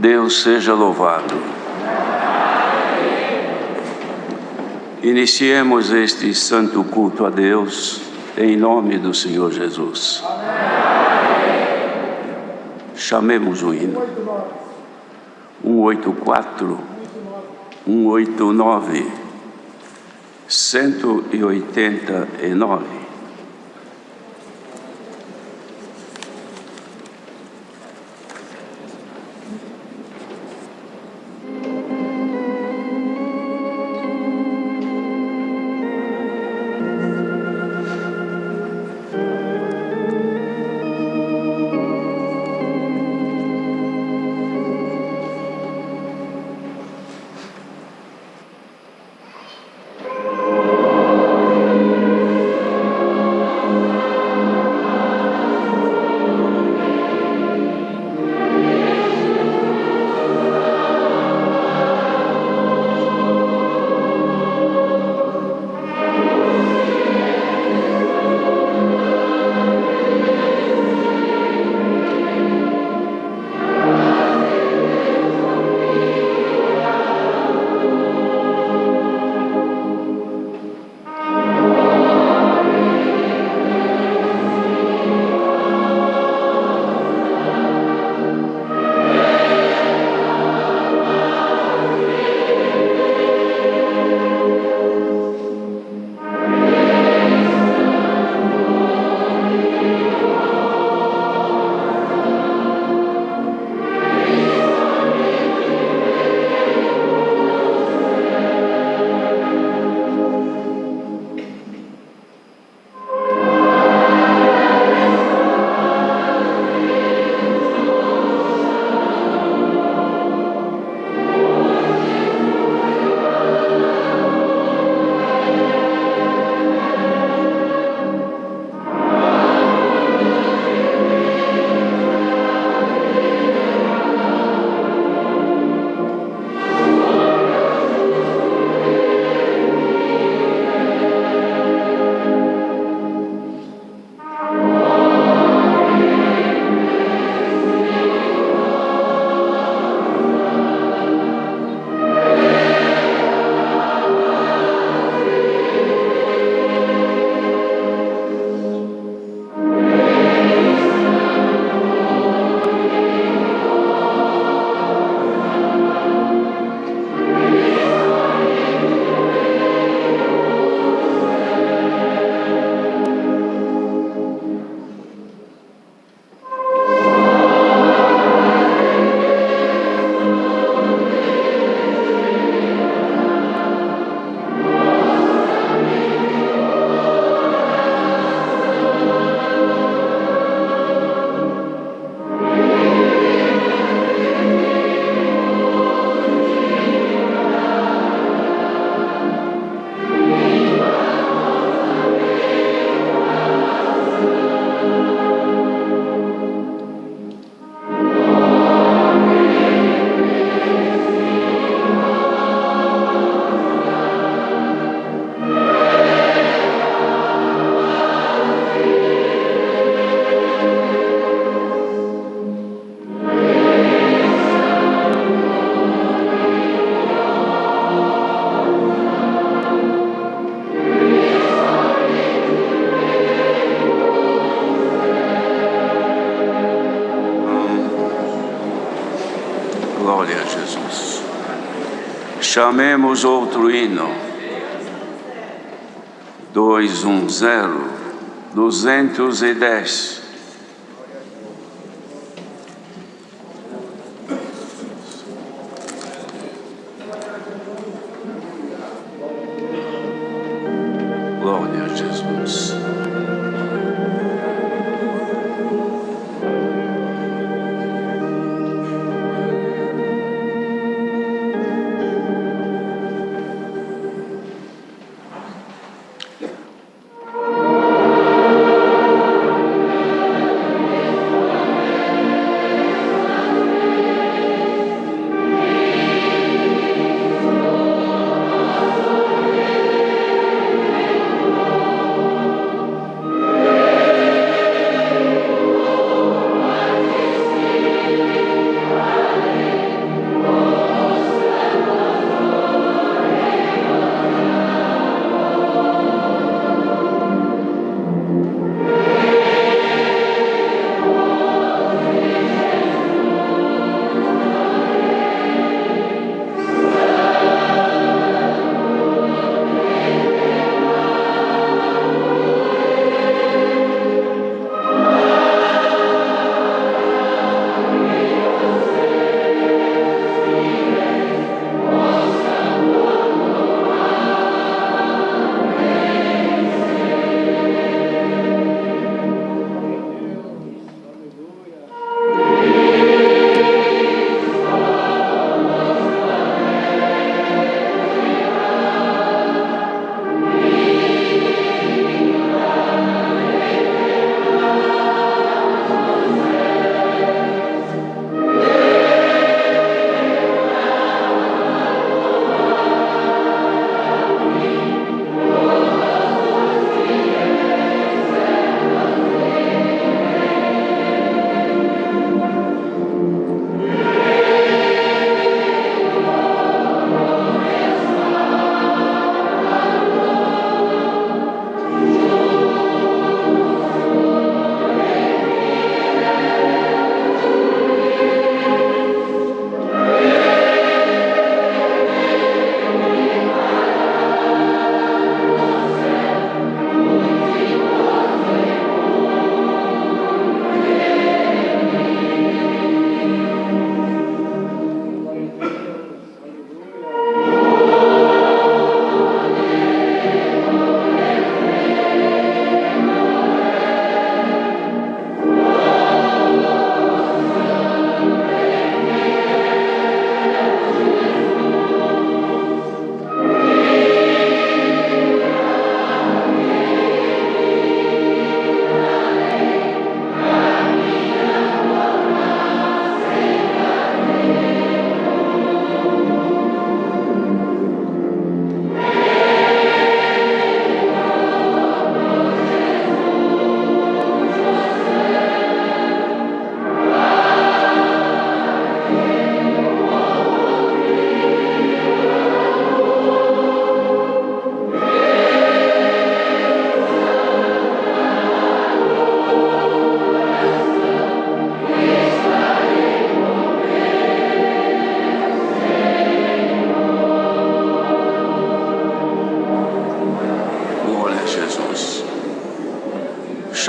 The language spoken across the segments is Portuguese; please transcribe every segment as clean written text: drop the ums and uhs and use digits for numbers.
Deus seja louvado. Iniciemos este santo culto a Deus em nome do Senhor Jesus. Chamemos o hino. 184, 189, 189. Glória a Jesus. Chamemos outro hino. 210, 210. Glória a Jesus.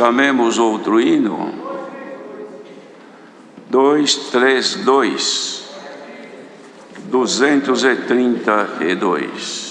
chamemos outro hino. 232, 232.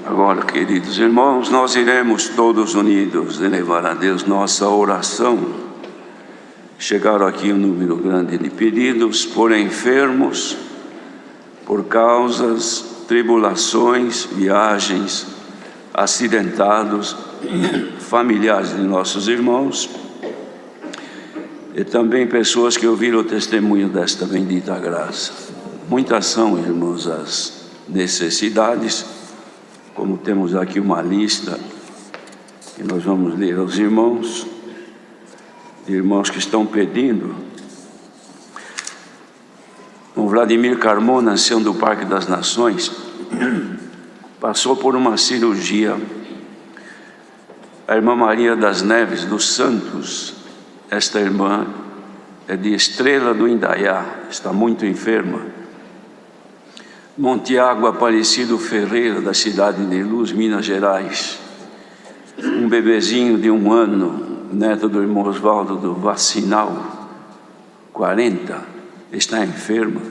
Agora, queridos irmãos, nós iremos todos unidos elevar a Deus nossa oração. Chegaram aqui um número grande de pedidos por enfermos, por causas, tribulações, viagens, acidentados, familiares de nossos irmãos, e também pessoas que ouviram o testemunho desta bendita graça. Muitas são, irmãos, as necessidades, como temos aqui uma lista que nós vamos ler aos irmãos, que estão pedindo. O Vladimir Carmona, ancião do Parque das Nações, passou por uma cirurgia. A irmã Maria das Neves dos Santos, esta irmã é de Estrela do Indaiá, está muito enferma. Montiago Aparecido Ferreira, da cidade de Luz, Minas Gerais, um bebezinho de 1 ano, neto do irmão Osvaldo do Vacinal, 40, está enferma.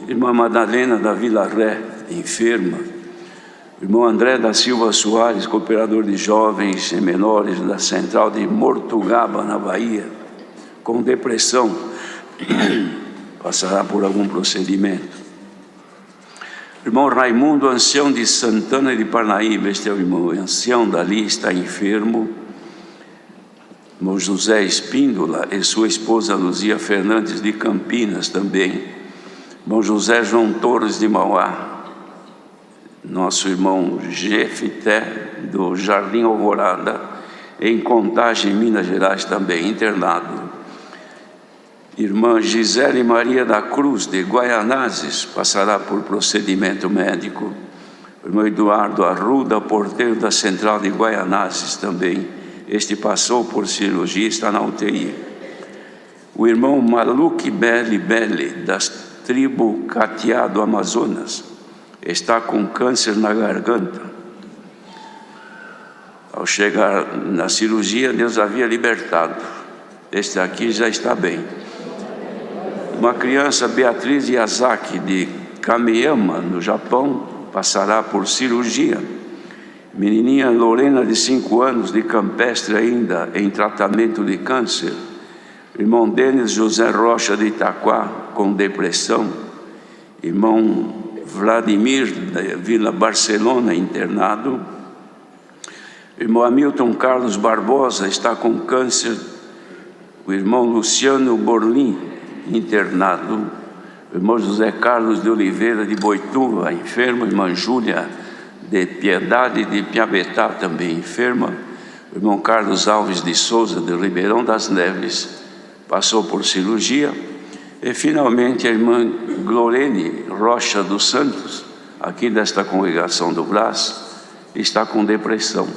Irmã Madalena da Vila Ré, enferma. Irmão André da Silva Soares, cooperador de jovens e menores da central de Mortugaba, na Bahia, com depressão, passará por algum procedimento. Irmão Raimundo, ancião de Santana de Parnaíba, este é o irmão ancião dali, está enfermo. Irmão José Espíndola e sua esposa Luzia Fernandes de Campinas também. Irmão José João Torres de Mauá, nosso irmão Jefité, do Jardim Alvorada, em Contagem, Minas Gerais, também internado. Irmã Gisele Maria da Cruz, de Guaianazes, passará por procedimento médico. O irmão Eduardo Arruda, porteiro da Central de Guaianazes, também. Este passou por cirurgia, está na UTI. O irmão Maluque Beli, das tribo Catiá do Amazonas, está com câncer na garganta. Ao chegar na cirurgia, Deus havia libertado. Este aqui já está bem. Uma criança, Beatriz Yazaki, de Kameyama, no Japão, passará por cirurgia. Menininha Lorena, de 5 anos, de Campestre, ainda em tratamento de câncer. Irmão Denis José Rocha, de Itaquá, com depressão. Irmão Vladimir, da Vila Barcelona, internado. Irmão Hamilton Carlos Barbosa está com câncer. O irmão Luciano Borlim, internado. O irmão José Carlos de Oliveira, de Boituva, enfermo. Irmã Júlia de Piedade, de Piabetá, também enferma. O irmão Carlos Alves de Souza, de Ribeirão das Neves, passou por cirurgia. E finalmente a irmã Glorene Rocha dos Santos, aqui desta congregação do Brás, está com depressão.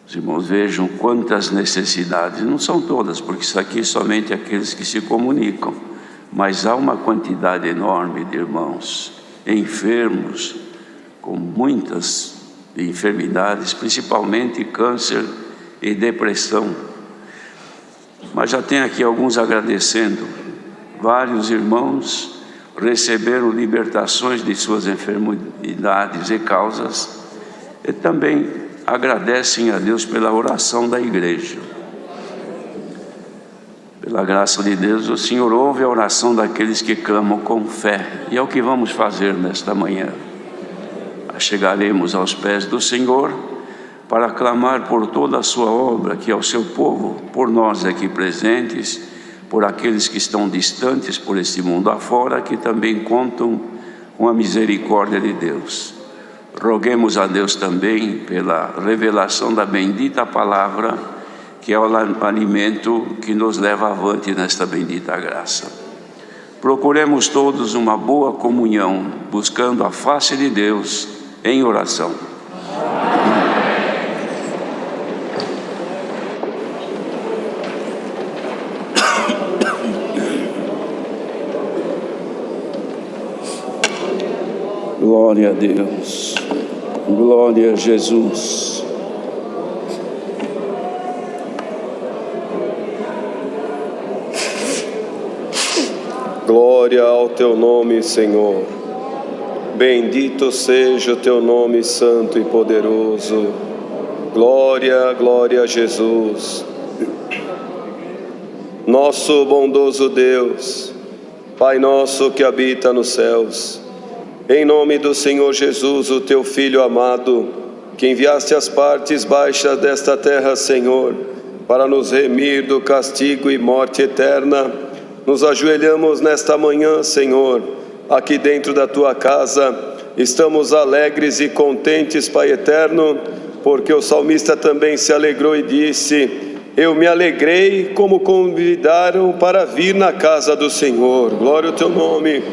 Os irmãos vejam quantas necessidades, não são todas, porque isso aqui é somente aqueles que se comunicam, mas há uma quantidade enorme de irmãos enfermos, com muitas enfermidades, principalmente câncer e depressão. Mas já tem aqui alguns agradecendo. Vários irmãos receberam libertações de suas enfermidades e causas, e também agradecem a Deus pela oração da igreja. Pela graça de Deus, o Senhor ouve a oração daqueles que clamam com fé, e é o que vamos fazer nesta manhã. Chegaremos aos pés do Senhor para clamar por toda a sua obra, que é o seu povo, por nós aqui presentes, por aqueles que estão distantes por este mundo afora, que também contam com a misericórdia de Deus. Roguemos a Deus também pela revelação da bendita palavra, que é o alimento que nos leva avante nesta bendita graça. Procuremos todos uma boa comunhão, buscando a face de Deus em oração. Glória a Deus, glória a Jesus. Glória ao teu nome, Senhor. Bendito seja o teu nome santo e poderoso. Glória, glória a Jesus. Nosso bondoso Deus, Pai nosso que habita nos céus, em nome do Senhor Jesus, o teu Filho amado, que enviaste às partes baixas desta terra, Senhor, para nos remir do castigo e morte eterna, nos ajoelhamos nesta manhã, Senhor, aqui dentro da tua casa. Estamos alegres e contentes, Pai eterno, porque o salmista também se alegrou e disse: eu me alegrei como convidaram para vir na casa do Senhor. Glória ao teu nome.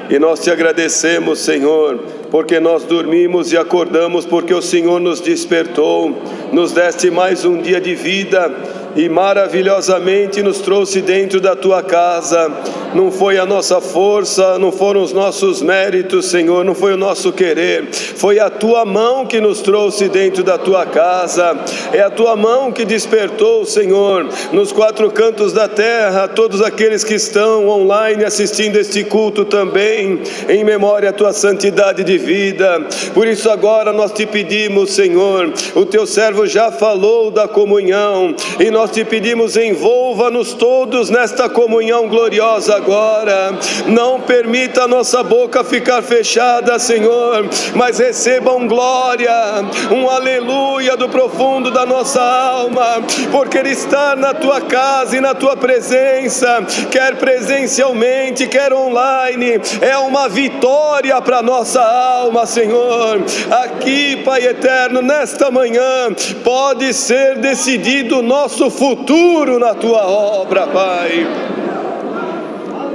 E nós te agradecemos, Senhor, porque nós dormimos e acordamos, porque o Senhor nos despertou, nos deste mais um dia de vida e maravilhosamente nos trouxe dentro da tua casa. Não foi a nossa força, não foram os nossos méritos, Senhor, não foi o nosso querer, foi a tua mão que nos trouxe dentro da tua casa. É a tua mão que despertou, Senhor, nos 4 cantos da terra, todos aqueles que estão online assistindo este culto também, em memória à tua santidade de vida. Por isso agora nós te pedimos, Senhor, o teu servo já falou da comunhão, e nós te pedimos, envolva-nos todos nesta comunhão gloriosa agora. Não permita a nossa boca ficar fechada, Senhor, mas recebam glória, um aleluia do profundo da nossa alma, porque estar na tua casa e na tua presença, quer presencialmente, quer online, é uma vitória para nossa alma, Senhor. Aqui, Pai eterno, nesta manhã, pode ser decidido o nosso futuro na tua obra, Pai.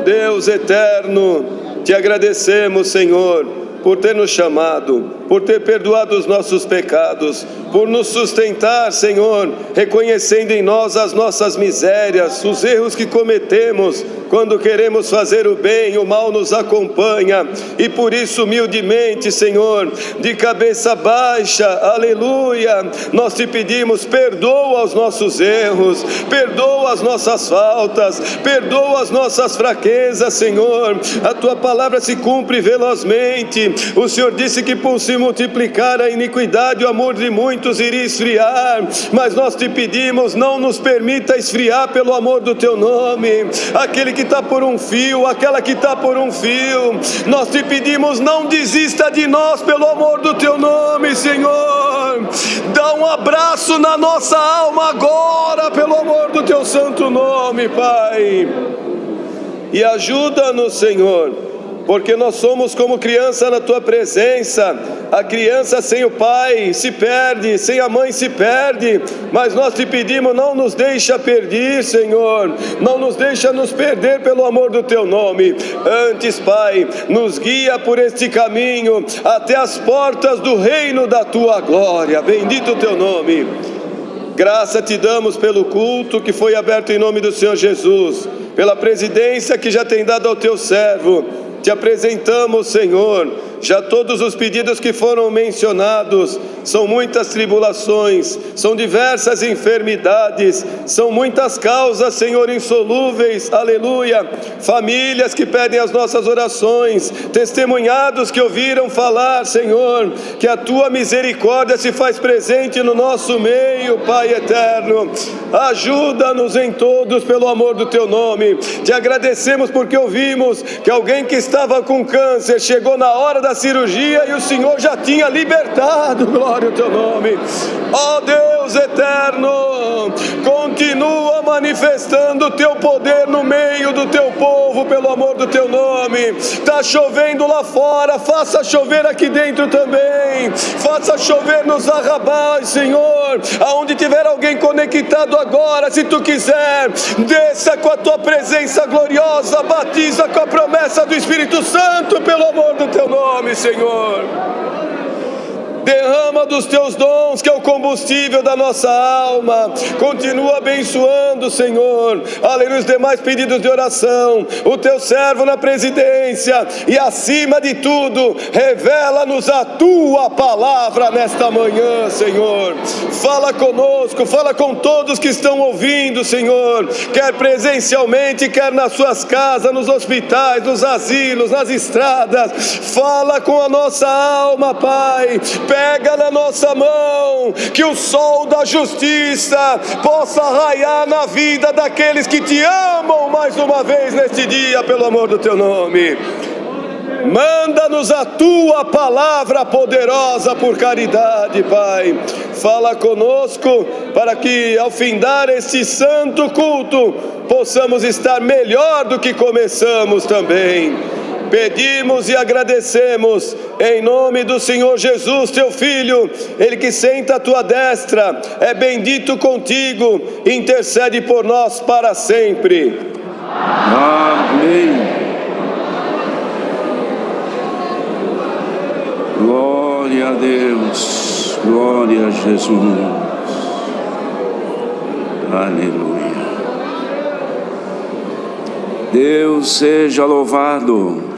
Deus eterno, te agradecemos, Senhor, por ter nos chamado, por ter perdoado os nossos pecados, por nos sustentar, Senhor, reconhecendo em nós as nossas misérias, os erros que cometemos. Quando queremos fazer o bem, o mal nos acompanha, e por isso, humildemente, Senhor, de cabeça baixa, aleluia, nós te pedimos, perdoa os nossos erros, perdoa as nossas faltas, perdoa as nossas fraquezas, Senhor. A tua palavra se cumpre velozmente. O Senhor disse que por se multiplicar a iniquidade, o amor de muitos iria esfriar, mas nós te pedimos, não nos permita esfriar pelo amor do teu nome. Aquele que está por um fio, aquela que está por um fio, nós te pedimos, não desista de nós pelo amor do teu nome, Senhor. Dá um abraço na nossa alma agora, pelo amor do teu santo nome, Pai. E ajuda-nos, Senhor, porque nós somos como criança na tua presença. A criança sem o pai se perde, sem a mãe se perde, mas nós te pedimos, não nos deixa perder, Senhor, não nos deixa nos perder pelo amor do teu nome. Antes, Pai, nos guia por este caminho até as portas do reino da tua glória. Bendito o teu nome. Graça te damos pelo culto que foi aberto em nome do Senhor Jesus, pela presidência que já tem dado ao teu servo. Te apresentamos, Senhor, já todos os pedidos que foram mencionados. São muitas tribulações, são diversas enfermidades, são muitas causas, Senhor, insolúveis, aleluia. Famílias que pedem as nossas orações, testemunhados que ouviram falar, Senhor, que a tua misericórdia se faz presente no nosso meio, Pai eterno. Ajuda-nos em todos pelo amor do teu nome. Te agradecemos porque ouvimos que alguém que estava com câncer chegou na hora da cirurgia e o Senhor já tinha libertado. Glória ao teu nome. Ó Deus eterno, continua manifestando o teu poder no meio do teu povo pelo amor do teu nome. Está chovendo lá fora, faça chover aqui dentro também. Faça chover nos arrabais, Senhor. Aonde tiver alguém conectado agora, se tu quiser, desça com a tua presença gloriosa, batiza com a promessa do Espírito Santo pelo amor do teu nome, Senhor. Derrama dos teus dons, que é o combustível da nossa alma. Continua abençoando, Senhor, aleluia, os demais pedidos de oração, o teu servo na presidência. E acima de tudo, revela-nos a tua palavra nesta manhã, Senhor. Fala conosco, fala com todos que estão ouvindo, Senhor, quer presencialmente, quer nas suas casas, nos hospitais, nos asilos, nas estradas. Fala com a nossa alma, Pai. Pega na nossa mão, que o sol da justiça possa raiar na vida daqueles que te amam mais uma vez neste dia, pelo amor do teu nome. Manda-nos a tua palavra poderosa por caridade, Pai. Fala conosco para que ao findar este santo culto possamos estar melhor do que começamos também. Pedimos e agradecemos em nome do Senhor Jesus, teu Filho, Ele que senta à tua destra, é bendito contigo, intercede por nós para sempre. Amém. Glória a Deus, glória a Jesus. Aleluia. Deus seja louvado.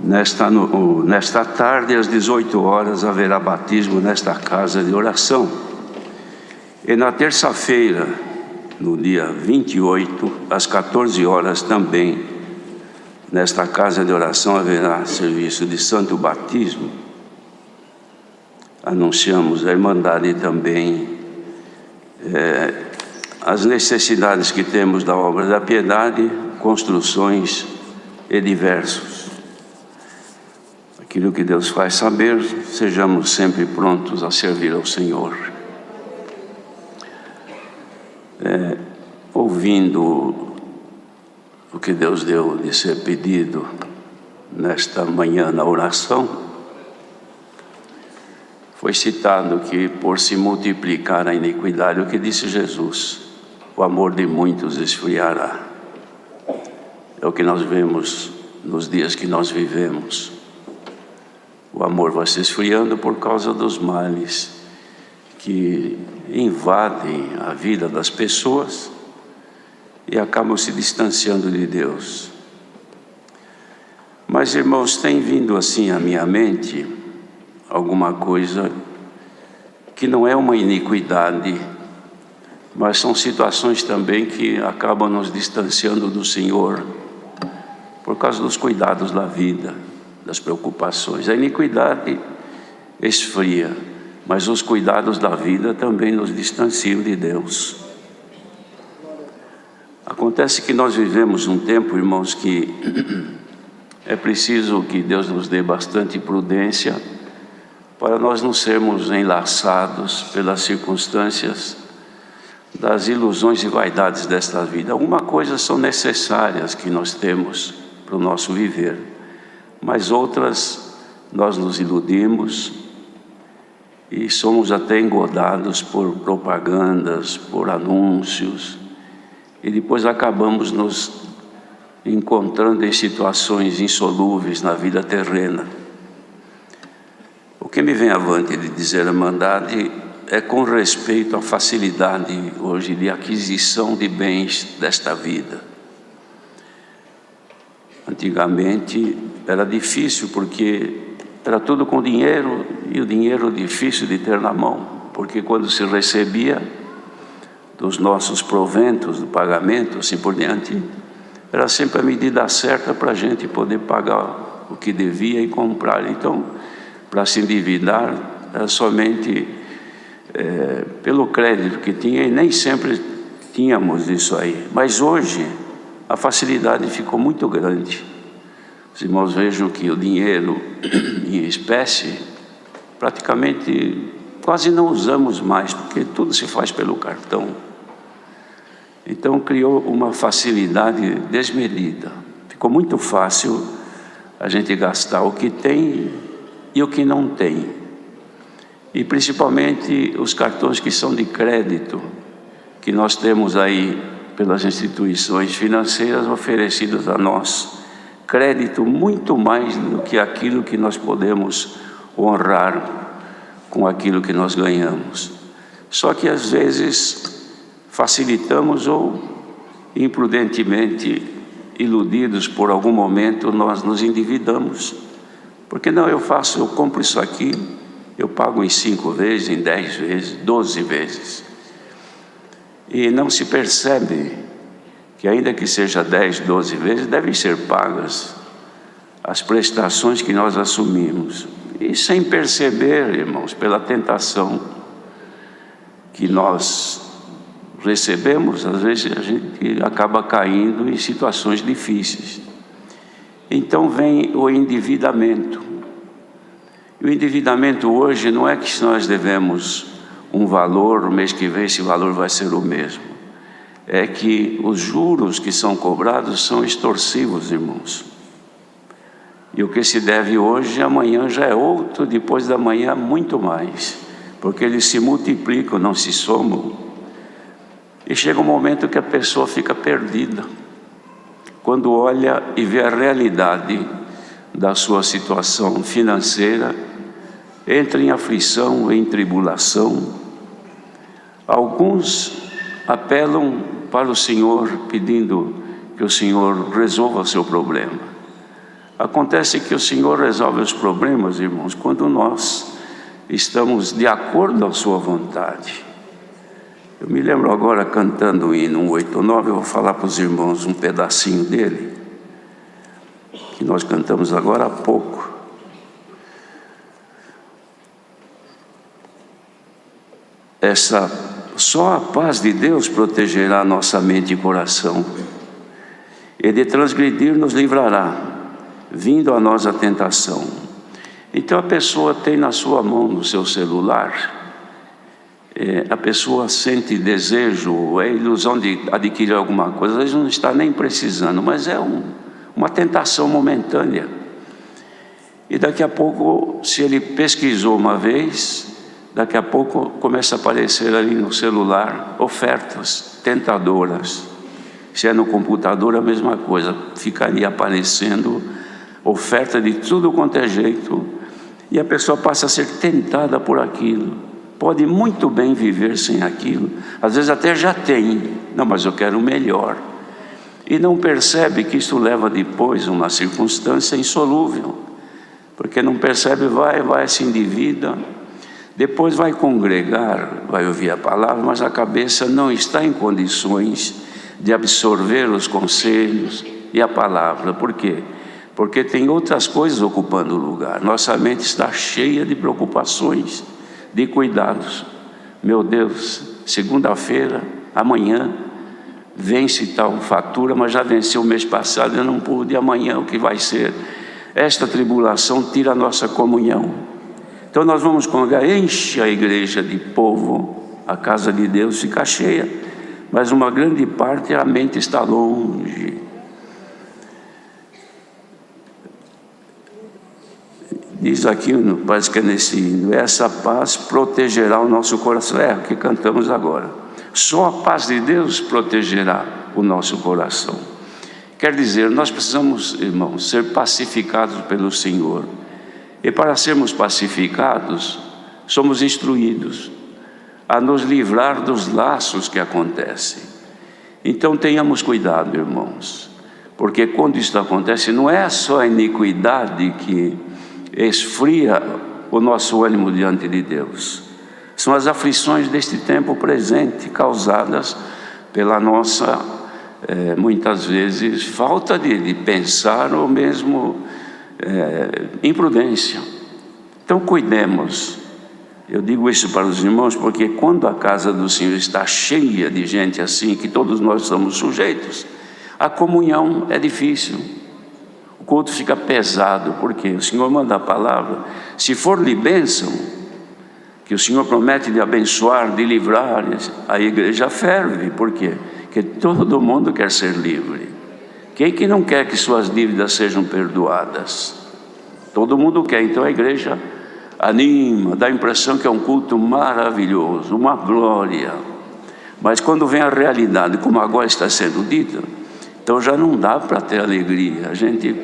Nesta tarde, às 18 horas, haverá batismo nesta casa de oração. E na terça-feira, no dia 28, às 14 horas também, nesta casa de oração haverá serviço de santo batismo. Anunciamos a Irmandade também as necessidades que temos da obra da piedade, construções e diversos. Aquilo que Deus faz saber, sejamos sempre prontos a servir ao Senhor. Ouvindo o que Deus deu de ser pedido nesta manhã na oração, foi citado que por se multiplicar a iniquidade, o que disse Jesus, o amor de muitos esfriará. É o que nós vemos nos dias que nós vivemos. O amor vai se esfriando por causa dos males que invadem a vida das pessoas e acabam se distanciando de Deus. Mas, irmãos, tem vindo assim à minha mente alguma coisa que não é uma iniquidade, mas são situações também que acabam nos distanciando do Senhor por causa dos cuidados da vida, das preocupações. A iniquidade esfria, mas os cuidados da vida também nos distanciam de Deus. Acontece que nós vivemos um tempo, irmãos, que é preciso que Deus nos dê bastante prudência para nós não sermos enlaçados pelas circunstâncias das ilusões e vaidades desta vida. Algumas coisas são necessárias que nós temos para o nosso viver, mas outras nós nos iludimos e somos até engodados por propagandas, por anúncios, e depois acabamos nos encontrando em situações insolúveis na vida terrena. O que me vem avante de dizer a Irmandade é com respeito à facilidade hoje de aquisição de bens desta vida. Antigamente era difícil porque era tudo com dinheiro, e o dinheiro difícil de ter na mão, porque quando se recebia dos nossos proventos, do pagamento, assim por diante, era sempre a medida certa para a gente poder pagar o que devia e comprar. Então, para se endividar, era somente pelo crédito que tinha, e nem sempre tínhamos isso aí. Mas hoje, a facilidade ficou muito grande. Os irmãos vejam que o dinheiro em espécie, praticamente quase não usamos mais, porque tudo se faz pelo cartão. Então criou uma facilidade desmedida. Ficou muito fácil a gente gastar o que tem e o que não tem. E principalmente os cartões que são de crédito, que nós temos aí pelas instituições financeiras oferecidas a nós. Crédito muito mais do que aquilo que nós podemos honrar com aquilo que nós ganhamos. Só que às vezes facilitamos ou imprudentemente, iludidos por algum momento, nós nos endividamos. Porque não, eu compro isso aqui, eu pago em 5 vezes, em 10 vezes, 12 vezes. E não se percebe que ainda que seja 10, 12 vezes, devem ser pagas as prestações que nós assumimos. E sem perceber, irmãos, pela tentação que nós recebemos, às vezes a gente acaba caindo em situações difíceis. Então vem o endividamento. E o endividamento hoje não é que nós devemos um valor, o mês que vem esse valor vai ser o mesmo. É que os juros que são cobrados são extorsivos, irmãos. E o que se deve hoje, amanhã já é outro, depois da manhã muito mais. Porque eles se multiplicam, não se somam. E chega um momento que a pessoa fica perdida. Quando olha e vê a realidade da sua situação financeira, entra em aflição, em tribulação. Alguns apelam para o Senhor, pedindo que o Senhor resolva o seu problema. Acontece que o Senhor resolve os problemas, irmãos, quando nós estamos de acordo com a sua vontade. Eu me lembro agora cantando o hino 189, eu vou falar para os irmãos um pedacinho dele, que nós cantamos agora há pouco. Só a paz de Deus protegerá nossa mente e coração, e de transgredir nos livrará, vindo a nós a tentação. Então a pessoa tem na sua mão, no seu celular, a pessoa sente desejo, é ilusão de adquirir alguma coisa, às vezes não está nem precisando, mas é uma tentação momentânea. E daqui a pouco, se ele pesquisou uma vez, daqui a pouco começa a aparecer ali no celular ofertas tentadoras. Se é no computador, a mesma coisa, ficaria aparecendo oferta de tudo quanto é jeito, e a pessoa passa a ser tentada por aquilo. Pode muito bem viver sem aquilo, às vezes até já tem, não, mas eu quero o melhor, e não percebe que isso leva depois uma circunstância insolúvel, porque não percebe, vai se endivida, depois vai congregar, vai ouvir a palavra, mas a cabeça não está em condições de absorver os conselhos e a palavra. Por quê? Porque tem outras coisas ocupando o lugar. Nossa mente está cheia de preocupações, de cuidados. Meu Deus, segunda-feira, amanhã, vence tal fatura, mas já venceu o mês passado, eu não pude, amanhã o que vai ser? Esta tribulação tira a nossa comunhão. Então nós vamos congregar, enche a igreja de povo, a casa de Deus fica cheia, mas uma grande parte a mente está longe. Diz aqui, parece que é nesse hino, essa paz protegerá o nosso coração. É o que cantamos agora. Só a paz de Deus protegerá o nosso coração. Quer dizer, nós precisamos, irmãos, ser pacificados pelo Senhor. E para sermos pacificados, somos instruídos a nos livrar dos laços que acontecem. Então tenhamos cuidado, irmãos, porque quando isso acontece, não é só a iniquidade que esfria o nosso ânimo diante de Deus. São as aflições deste tempo presente, causadas pela nossa, muitas vezes, falta de pensar ou mesmo imprudência. Então cuidemos. Eu digo isso para os irmãos porque quando a casa do Senhor está cheia de gente assim, que todos nós somos sujeitos, a comunhão é difícil. O culto fica pesado, porque o Senhor manda a palavra. Se for-lhe bênção, que o Senhor promete de abençoar, de livrar, a igreja ferve. Por quê? Porque todo mundo quer ser livre. Quem que não quer que suas dívidas sejam perdoadas? Todo mundo quer. Então a igreja anima, dá a impressão que é um culto maravilhoso, uma glória. Mas quando vem a realidade, como agora está sendo dita, então já não dá para ter alegria. A gente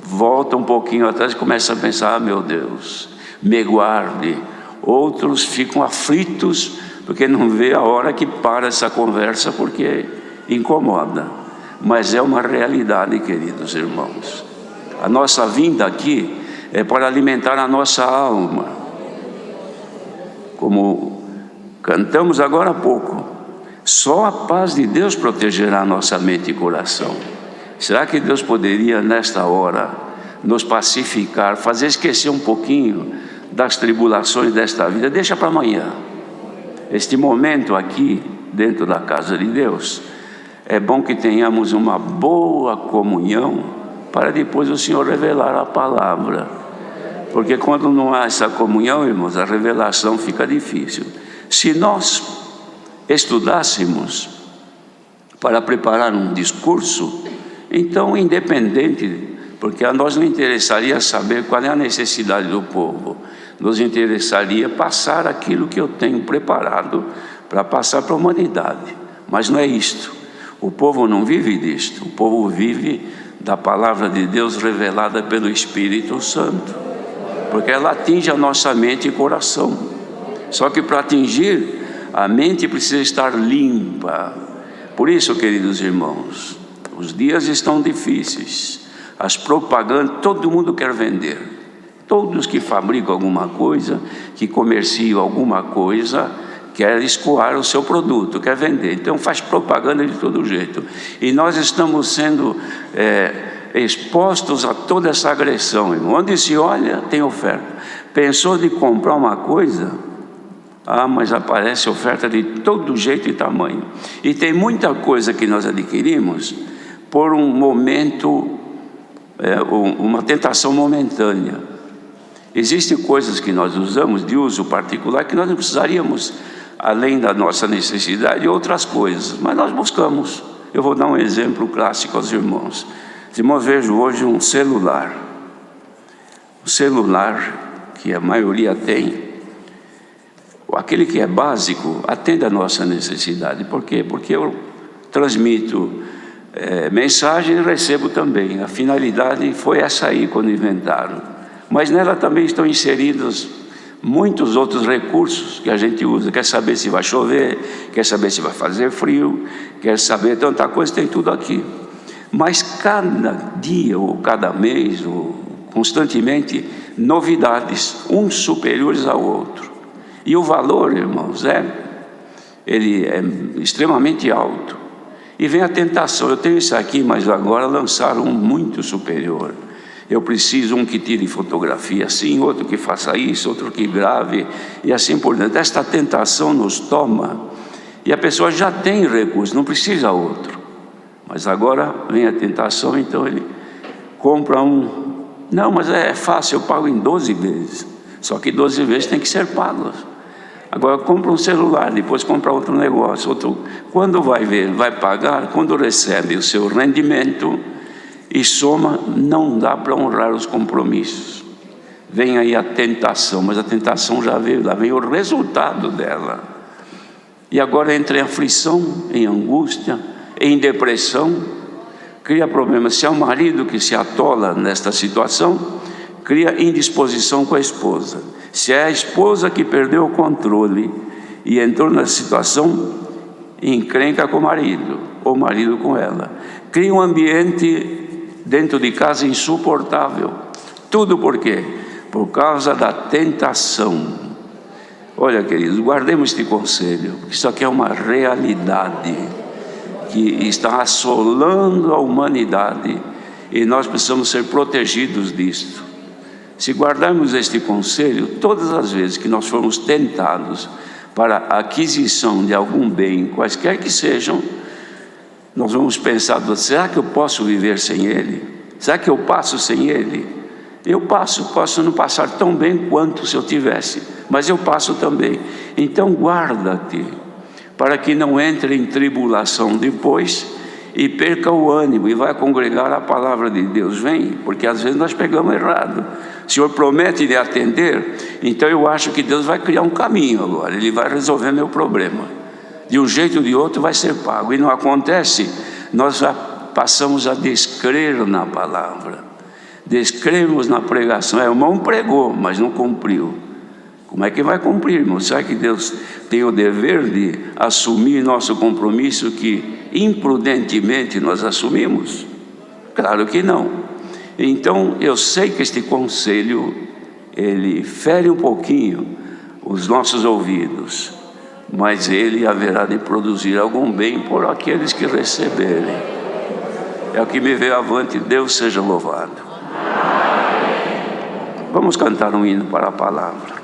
volta um pouquinho atrás e começa a pensar, meu Deus, me guarde. Outros ficam aflitos porque não vê a hora que para essa conversa, porque incomoda. Mas é uma realidade, queridos irmãos. A nossa vinda aqui é para alimentar a nossa alma. Como cantamos agora há pouco, só a paz de Deus protegerá a nossa mente e coração. Será que Deus poderia, nesta hora, nos pacificar, fazer esquecer um pouquinho das tribulações desta vida? Deixa para amanhã. Este momento aqui, dentro da casa de Deus, é bom que tenhamos uma boa comunhão, para depois o Senhor revelar a palavra. Porque quando não há essa comunhão, irmãos, a revelação fica difícil. Se nós estudássemos para preparar um discurso, então independente, porque a nós não interessaria saber qual é a necessidade do povo, nos interessaria passar aquilo que eu tenho preparado para passar para a humanidade. Mas não é isto. O povo não vive disto. O povo vive da palavra de Deus revelada pelo Espírito Santo, porque ela atinge a nossa mente e coração. Só que para atingir, a mente precisa estar limpa. Por isso, queridos irmãos, os dias estão difíceis. as propagandas, todo mundo quer vender. Todos que fabricam alguma coisa, que comerciam alguma coisa, quer escoar o seu produto, quer vender. Então faz propaganda de todo jeito. E nós estamos sendo expostos a toda essa agressão. Onde se olha, tem oferta. Pensou de comprar uma coisa? Mas aparece oferta de todo jeito e tamanho. E tem muita coisa que nós adquirimos por um momento, uma tentação momentânea. Existem coisas que nós usamos de uso particular que nós não precisaríamos, além da nossa necessidade, outras coisas, mas nós buscamos. Eu vou dar um exemplo clássico aos irmãos. Os irmãos, vejo hoje um celular. O celular, que a maioria tem, aquele que é básico, atende à nossa necessidade. Por quê? Porque eu transmito mensagem e recebo também. A finalidade foi essa aí quando inventaram. Mas nela também estão inseridos muitos outros recursos que a gente usa. Quer saber se vai chover, quer saber se vai fazer frio, quer saber tanta coisa, tem tudo aqui. Mas cada dia ou cada mês, ou constantemente, novidades, uns superiores ao outro. E o valor, irmãos, ele é extremamente alto. E vem a tentação. Eu tenho isso aqui, mas agora lançaram um muito superior. Eu preciso um que tire fotografia assim, outro que faça isso, outro que grave, e assim por diante. Esta tentação nos toma, e a pessoa já tem recurso, não precisa outro. Mas agora vem a tentação, então ele compra um. Não, mas é fácil, eu pago em 12 vezes. Só que 12 vezes tem que ser pagos. Agora compra um celular, depois compra outro negócio, outro. Quando vai ver, vai pagar, quando recebe o seu rendimento e soma, não dá para honrar os compromissos. Vem aí a tentação, mas a tentação já veio, lá vem o resultado dela. E agora entra em aflição, em angústia, em depressão, cria problemas. Se é o marido que se atola nesta situação, cria indisposição com a esposa. Se é a esposa que perdeu o controle e entrou na situação, encrenca com o marido, ou o marido com ela. Cria um ambiente dentro de casa insuportável. Tudo por quê? Por causa da tentação. Olha, queridos, guardemos este conselho, porque isso aqui é uma realidade que está assolando a humanidade e nós precisamos ser protegidos disto. Se guardarmos este conselho, todas as vezes que nós formos tentados para a aquisição de algum bem, quaisquer que sejam, nós vamos pensar, será que eu posso viver sem ele? Será que eu passo sem ele? Eu posso não passar tão bem quanto se eu tivesse, mas eu passo também. Então guarda-te, para que não entre em tribulação depois e perca o ânimo e vai congregar a palavra de Deus. Vem, porque às vezes nós pegamos errado. O Senhor promete lhe atender, então eu acho que Deus vai criar um caminho agora, Ele vai resolver meu problema. De um jeito ou de outro vai ser pago. E não acontece, nós já passamos a descrer na palavra. Descremos na pregação. O irmão pregou, mas não cumpriu. Como é que vai cumprir, irmão? Será que Deus tem o dever de assumir nosso compromisso que imprudentemente nós assumimos? Claro que não. Então eu sei que este conselho, ele fere um pouquinho os nossos ouvidos, mas ele haverá de produzir algum bem por aqueles que receberem. É o que me veio avante. Deus seja louvado. Vamos cantar um hino para a palavra.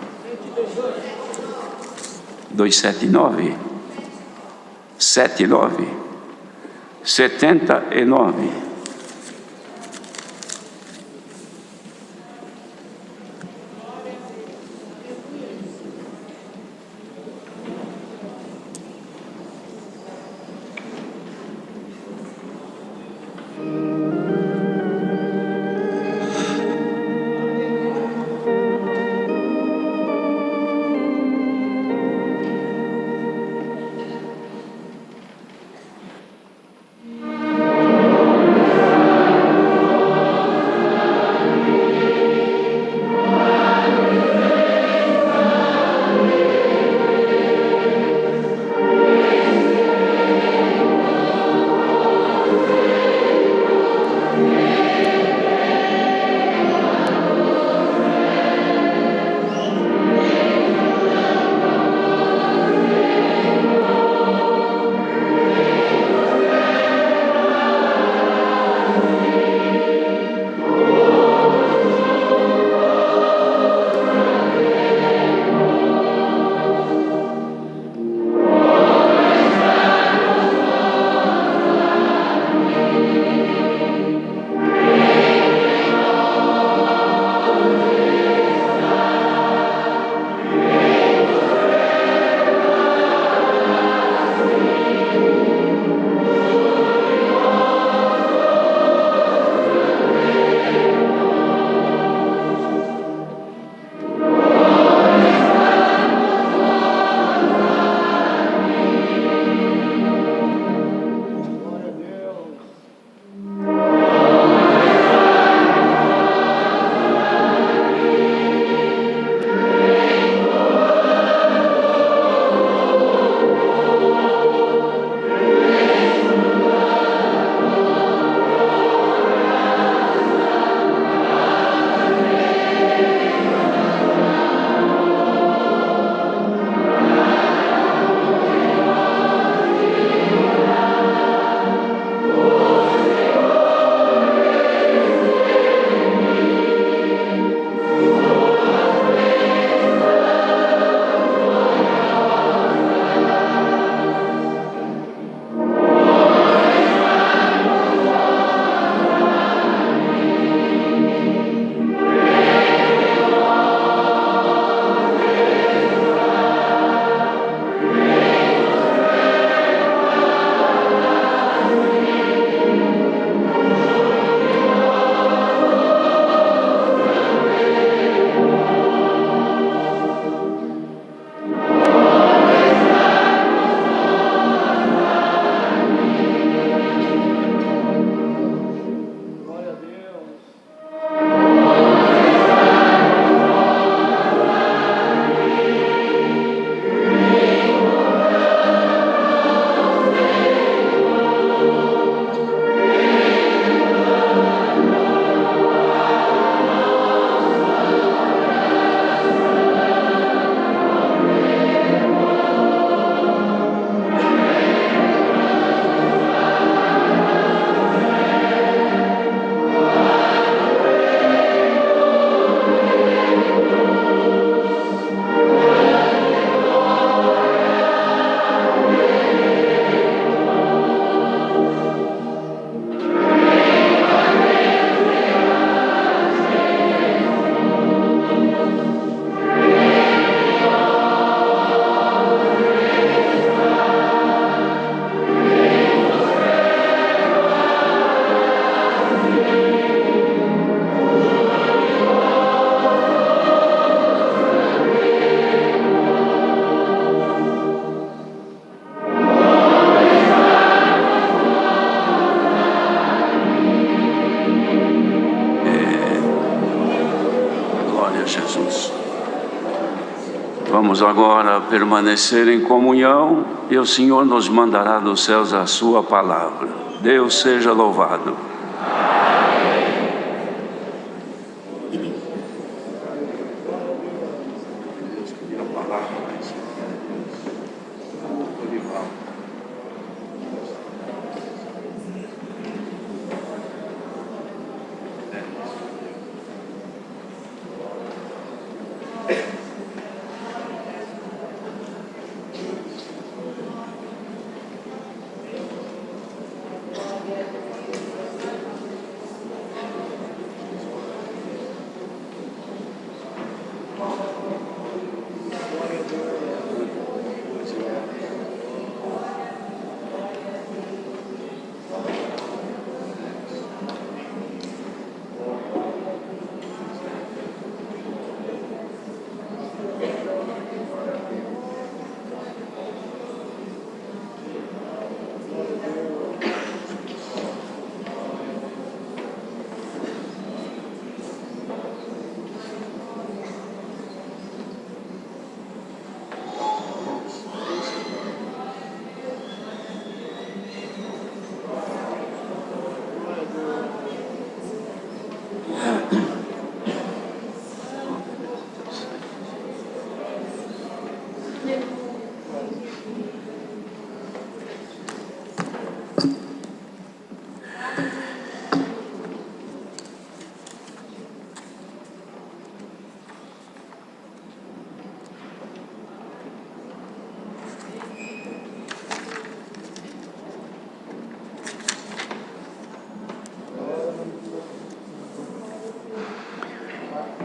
279 79 79. Vamos agora permanecer em comunhão e o Senhor nos mandará dos céus a sua palavra. Deus seja louvado.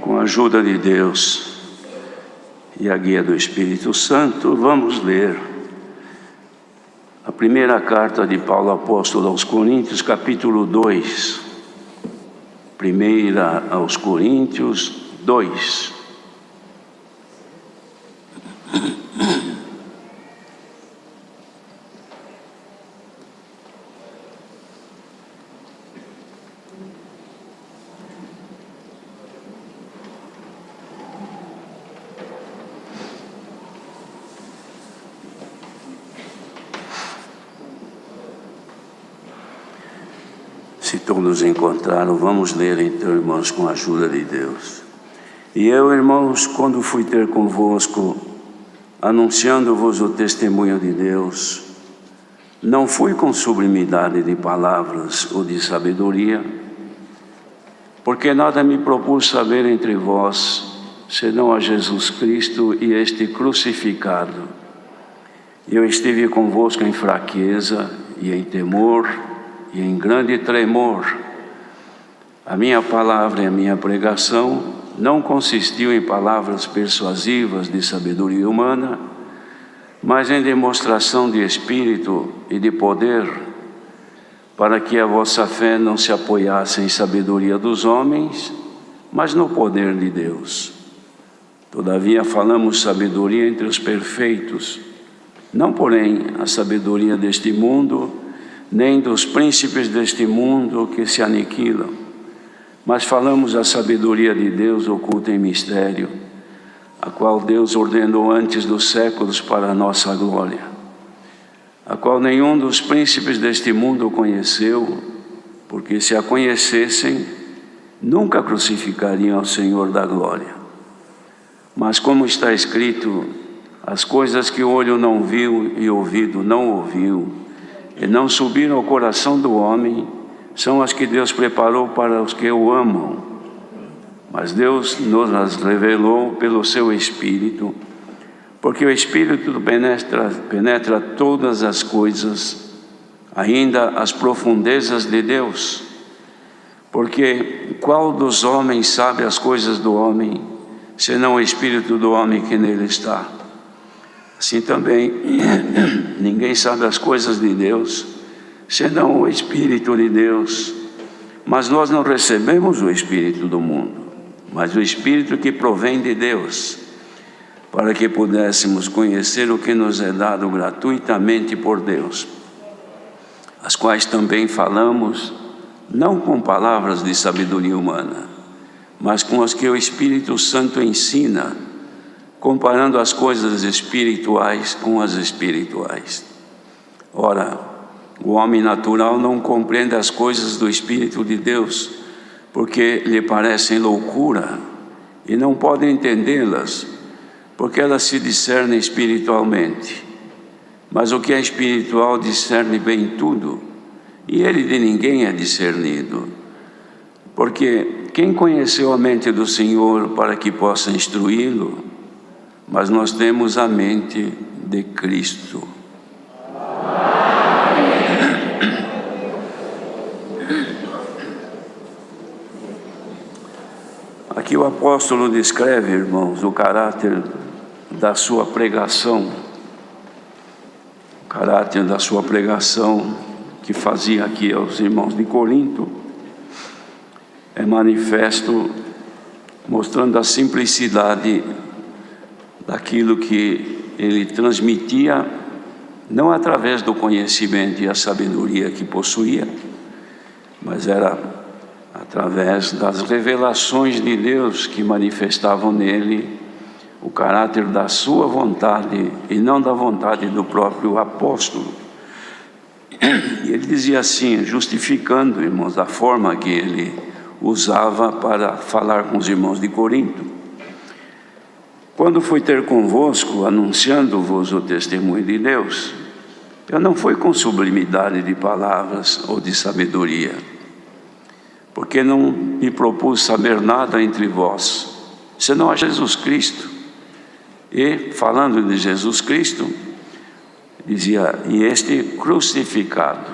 Com a ajuda de Deus e a guia do Espírito Santo, vamos ler a primeira carta de Paulo apóstolo aos Coríntios, capítulo 2. Primeira aos Coríntios 2. Se todos encontraram, vamos ler então, irmãos, com a ajuda de Deus. E eu, irmãos, quando fui ter convosco, anunciando-vos o testemunho de Deus, não fui com sublimidade de palavras ou de sabedoria, porque nada me propus saber entre vós, senão a Jesus Cristo e este crucificado. Eu estive convosco em fraqueza e em temor, e em grande tremor. A minha palavra e a minha pregação não consistiu em palavras persuasivas de sabedoria humana, mas em demonstração de espírito e de poder, para que a vossa fé não se apoiasse em sabedoria dos homens, mas no poder de Deus. Todavia falamos sabedoria entre os perfeitos, não porém a sabedoria deste mundo, nem dos príncipes deste mundo que se aniquilam, mas falamos a sabedoria de Deus oculta em mistério, a qual Deus ordenou antes dos séculos para a nossa glória, a qual nenhum dos príncipes deste mundo conheceu, porque se a conhecessem, nunca crucificariam ao Senhor da glória. Mas como está escrito, as coisas que o olho não viu e o ouvido não ouviu, e não subiram ao coração do homem, são as que Deus preparou para os que o amam. Mas Deus nos as revelou pelo seu Espírito, porque o Espírito penetra todas as coisas, ainda as profundezas de Deus. Porque qual dos homens sabe as coisas do homem, senão o Espírito do homem que nele está? Assim também, ninguém sabe as coisas de Deus, senão o Espírito de Deus. Mas nós não recebemos o Espírito do mundo, mas o Espírito que provém de Deus, para que pudéssemos conhecer o que nos é dado gratuitamente por Deus, as quais também falamos, não com palavras de sabedoria humana, mas com as que o Espírito Santo ensina, comparando as coisas espirituais com as espirituais. Ora, o homem natural não compreende as coisas do Espírito de Deus, porque lhe parecem loucura, e não pode entendê-las, porque elas se discernem espiritualmente. Mas o que é espiritual discerne bem tudo, e ele de ninguém é discernido. Porque quem conheceu a mente do Senhor para que possa instruí-lo? Mas nós temos a mente de Cristo. Aqui o apóstolo descreve, irmãos, o caráter da sua pregação. O caráter da sua pregação que fazia aqui aos irmãos de Corinto é manifesto, mostrando a simplicidade daquilo que ele transmitia, não através do conhecimento e a sabedoria que possuía, mas era através das revelações de Deus que manifestavam nele o caráter da sua vontade e não da vontade do próprio apóstolo. E ele dizia assim, justificando, irmãos, a forma que ele usava para falar com os irmãos de Corinto: quando fui ter convosco, anunciando-vos o testemunho de Deus, eu não fui com sublimidade de palavras ou de sabedoria, porque não me propus saber nada entre vós, senão a Jesus Cristo. E, falando de Jesus Cristo, dizia, e este crucificado,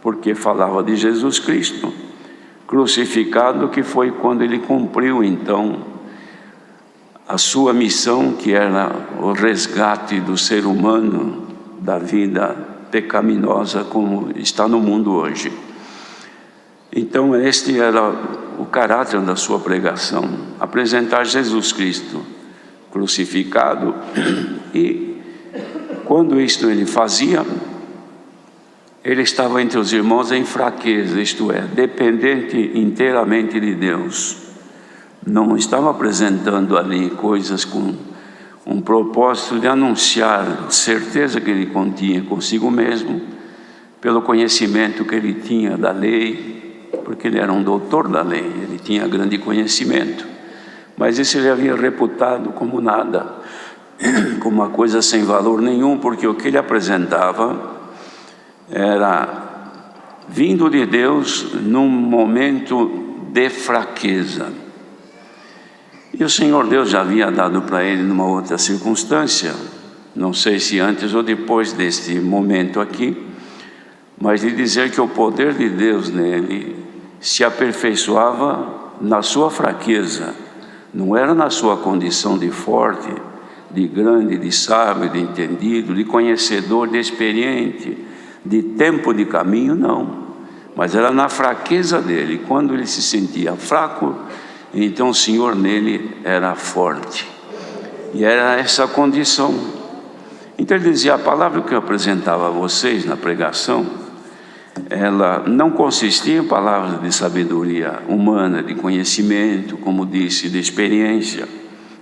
porque falava de Jesus Cristo, crucificado, que foi quando ele cumpriu, então, a sua missão, que era o resgate do ser humano da vida pecaminosa como está no mundo hoje. Então este era o caráter da sua pregação, apresentar Jesus Cristo crucificado. E quando isto ele fazia, ele estava entre os irmãos em fraqueza, isto é, dependente inteiramente de Deus. Não estava apresentando ali coisas com um propósito de anunciar certeza que ele continha consigo mesmo, pelo conhecimento que ele tinha da lei, porque ele era um doutor da lei, ele tinha grande conhecimento, mas isso ele havia reputado como nada, como uma coisa sem valor nenhum, porque o que ele apresentava era vindo de Deus num momento de fraqueza. E o Senhor Deus já havia dado para ele numa outra circunstância, não sei se antes ou depois deste momento aqui, mas de dizer que o poder de Deus nele se aperfeiçoava na sua fraqueza, não era na sua condição de forte, de grande, de sábio, de entendido, de conhecedor, de experiente, de tempo de caminho, não, mas era na fraqueza dele. Quando ele se sentia fraco, então o Senhor nele era forte, e era essa condição. Então ele dizia, a palavra que eu apresentava a vocês na pregação, ela não consistia em palavras de sabedoria humana, de conhecimento, como disse, de experiência,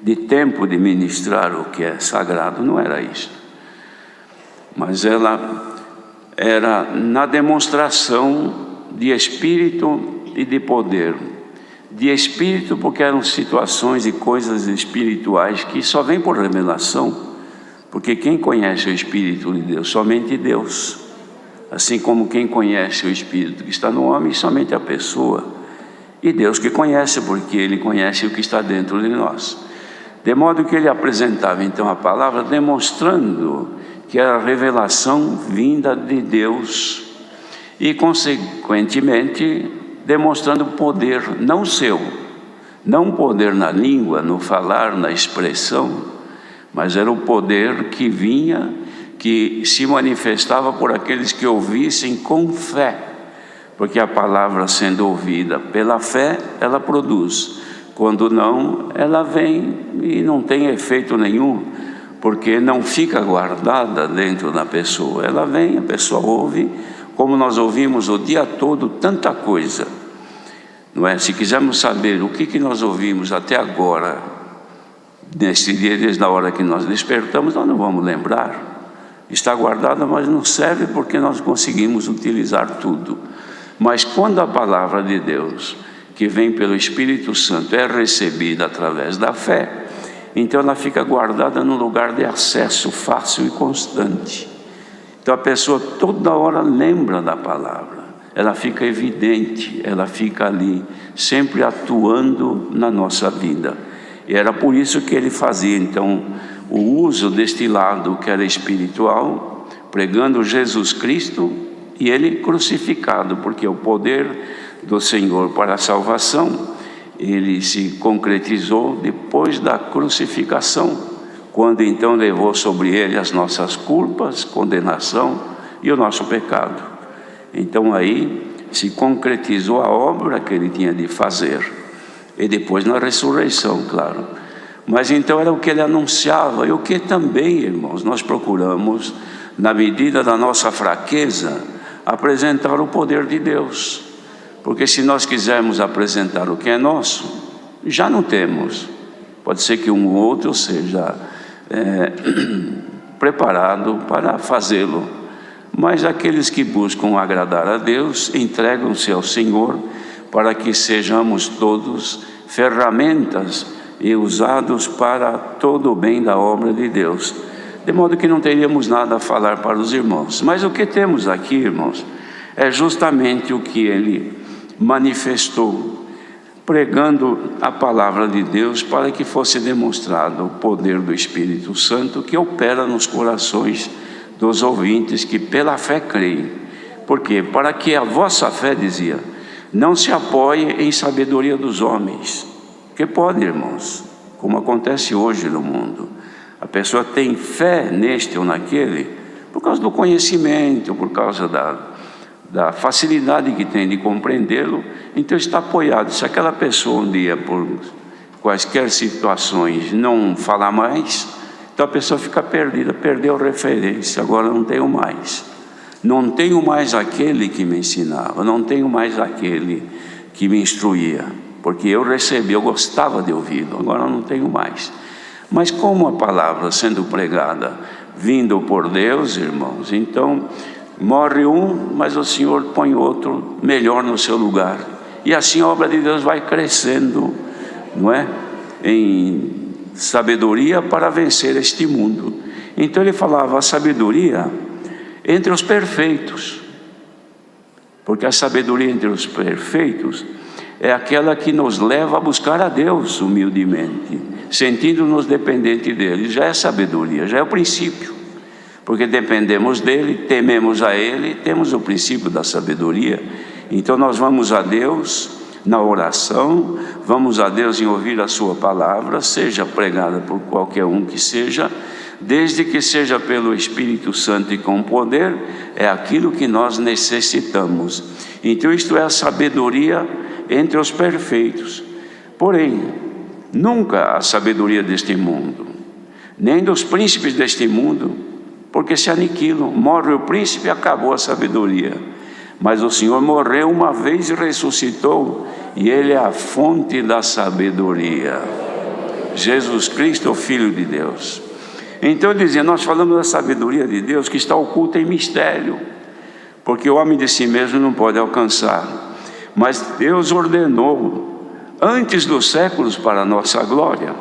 de tempo de ministrar o que é sagrado, não era isso. Mas ela era na demonstração de espírito e de poder. De espírito porque eram situações e coisas espirituais que só vêm por revelação, porque quem conhece o Espírito de Deus? Somente Deus. Assim como quem conhece o Espírito que está no homem, somente a pessoa. E Deus que conhece, porque Ele conhece o que está dentro de nós. De modo que Ele apresentava então a palavra, demonstrando que era a revelação vinda de Deus, e consequentemente demonstrando poder, não seu, não poder na língua, no falar, na expressão, mas era o poder que vinha, que se manifestava por aqueles que ouvissem com fé, porque a palavra sendo ouvida pela fé, ela produz, quando não, ela vem e não tem efeito nenhum, porque não fica guardada dentro da pessoa, ela vem, a pessoa ouve, como nós ouvimos o dia todo tanta coisa, não é? Se quisermos saber o que nós ouvimos até agora nesse dia, desde a hora que nós despertamos, nós não vamos lembrar. Está guardada, mas não serve porque nós conseguimos utilizar tudo. Mas quando a palavra de Deus, que vem pelo Espírito Santo, é recebida através da fé, então ela fica guardada num lugar de acesso fácil e constante. Então a pessoa toda hora lembra da palavra, ela fica evidente, ela fica ali, sempre atuando na nossa vida. E era por isso que ele fazia então o uso deste lado que era espiritual, pregando Jesus Cristo e ele crucificado, porque o poder do Senhor para a salvação, ele se concretizou depois da crucificação, quando então levou sobre ele as nossas culpas, condenação e o nosso pecado. Então aí se concretizou a obra que ele tinha de fazer, e depois na ressurreição, claro. Mas então era o que ele anunciava, e o que também, irmãos, nós procuramos, na medida da nossa fraqueza, apresentar o poder de Deus. Porque se nós quisermos apresentar o que é nosso, já não temos. Pode ser que um ou outro seja preparado para fazê-lo, mas aqueles que buscam agradar a Deus, entregam-se ao Senhor para que sejamos todos ferramentas e usados para todo o bem da obra de Deus, de modo que não teríamos nada a falar para os irmãos. Mas o que temos aqui, irmãos, é justamente o que ele manifestou, pregando a palavra de Deus para que fosse demonstrado o poder do Espírito Santo que opera nos corações dos ouvintes que pela fé creem. Por quê? Para que a vossa fé, dizia, não se apoie em sabedoria dos homens. Que pode, irmãos, como acontece hoje no mundo, a pessoa tem fé neste ou naquele por causa do conhecimento, por causa da facilidade que tem de compreendê-lo, então está apoiado. Se aquela pessoa um dia, por quaisquer situações, não falar mais, então a pessoa fica perdida, perdeu referência, agora não tenho mais. Não tenho mais aquele que me ensinava, não tenho mais aquele que me instruía, porque eu recebi, eu gostava de ouvi-lo, agora não tenho mais. Mas como a palavra sendo pregada, vindo por Deus, irmãos, então morre um, mas o Senhor põe outro melhor no seu lugar. E assim a obra de Deus vai crescendo, não é? Em sabedoria para vencer este mundo. Então ele falava a sabedoria entre os perfeitos, porque a sabedoria entre os perfeitos é aquela que nos leva a buscar a Deus humildemente, sentindo-nos dependentes dele. Já é sabedoria, já é o princípio, porque dependemos dele, tememos a ele, temos o princípio da sabedoria. Então nós vamos a Deus na oração, vamos a Deus em ouvir a sua palavra, seja pregada por qualquer um que seja, desde que seja pelo Espírito Santo e com poder, é aquilo que nós necessitamos. Então isto é a sabedoria entre os perfeitos. Porém, nunca a sabedoria deste mundo, nem dos príncipes deste mundo, porque se aniquilam. Morre o príncipe e acabou a sabedoria. Mas o Senhor morreu uma vez e ressuscitou, e ele é a fonte da sabedoria. Jesus Cristo, o Filho de Deus. Então dizia, nós falamos da sabedoria de Deus que está oculta em mistério, porque o homem de si mesmo não pode alcançar. Mas Deus ordenou antes dos séculos para a nossa glória,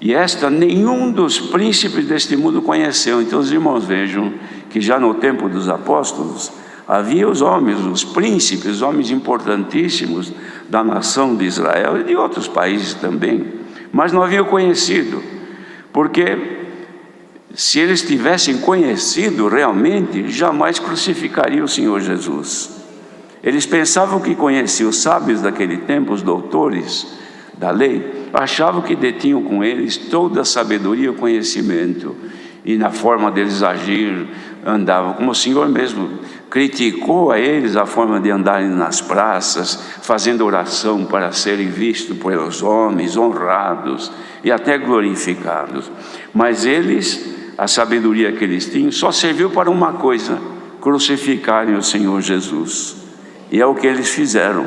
e esta nenhum dos príncipes deste mundo conheceu. Então os irmãos vejam que já no tempo dos apóstolos havia os homens, os príncipes, os homens importantíssimos da nação de Israel e de outros países também, mas não haviam conhecido, porque se eles tivessem conhecido realmente, jamais crucificariam o Senhor Jesus. Eles pensavam que conheciam os sábios daquele tempo, os doutores da lei, achavam que detinham com eles toda a sabedoria e o conhecimento, e na forma deles agir, andavam, como o Senhor mesmo criticou a eles a forma de andarem nas praças, fazendo oração para serem vistos pelos homens, honrados e até glorificados. Mas eles, a sabedoria que eles tinham, só serviu para uma coisa: crucificarem o Senhor Jesus. E é o que eles fizeram.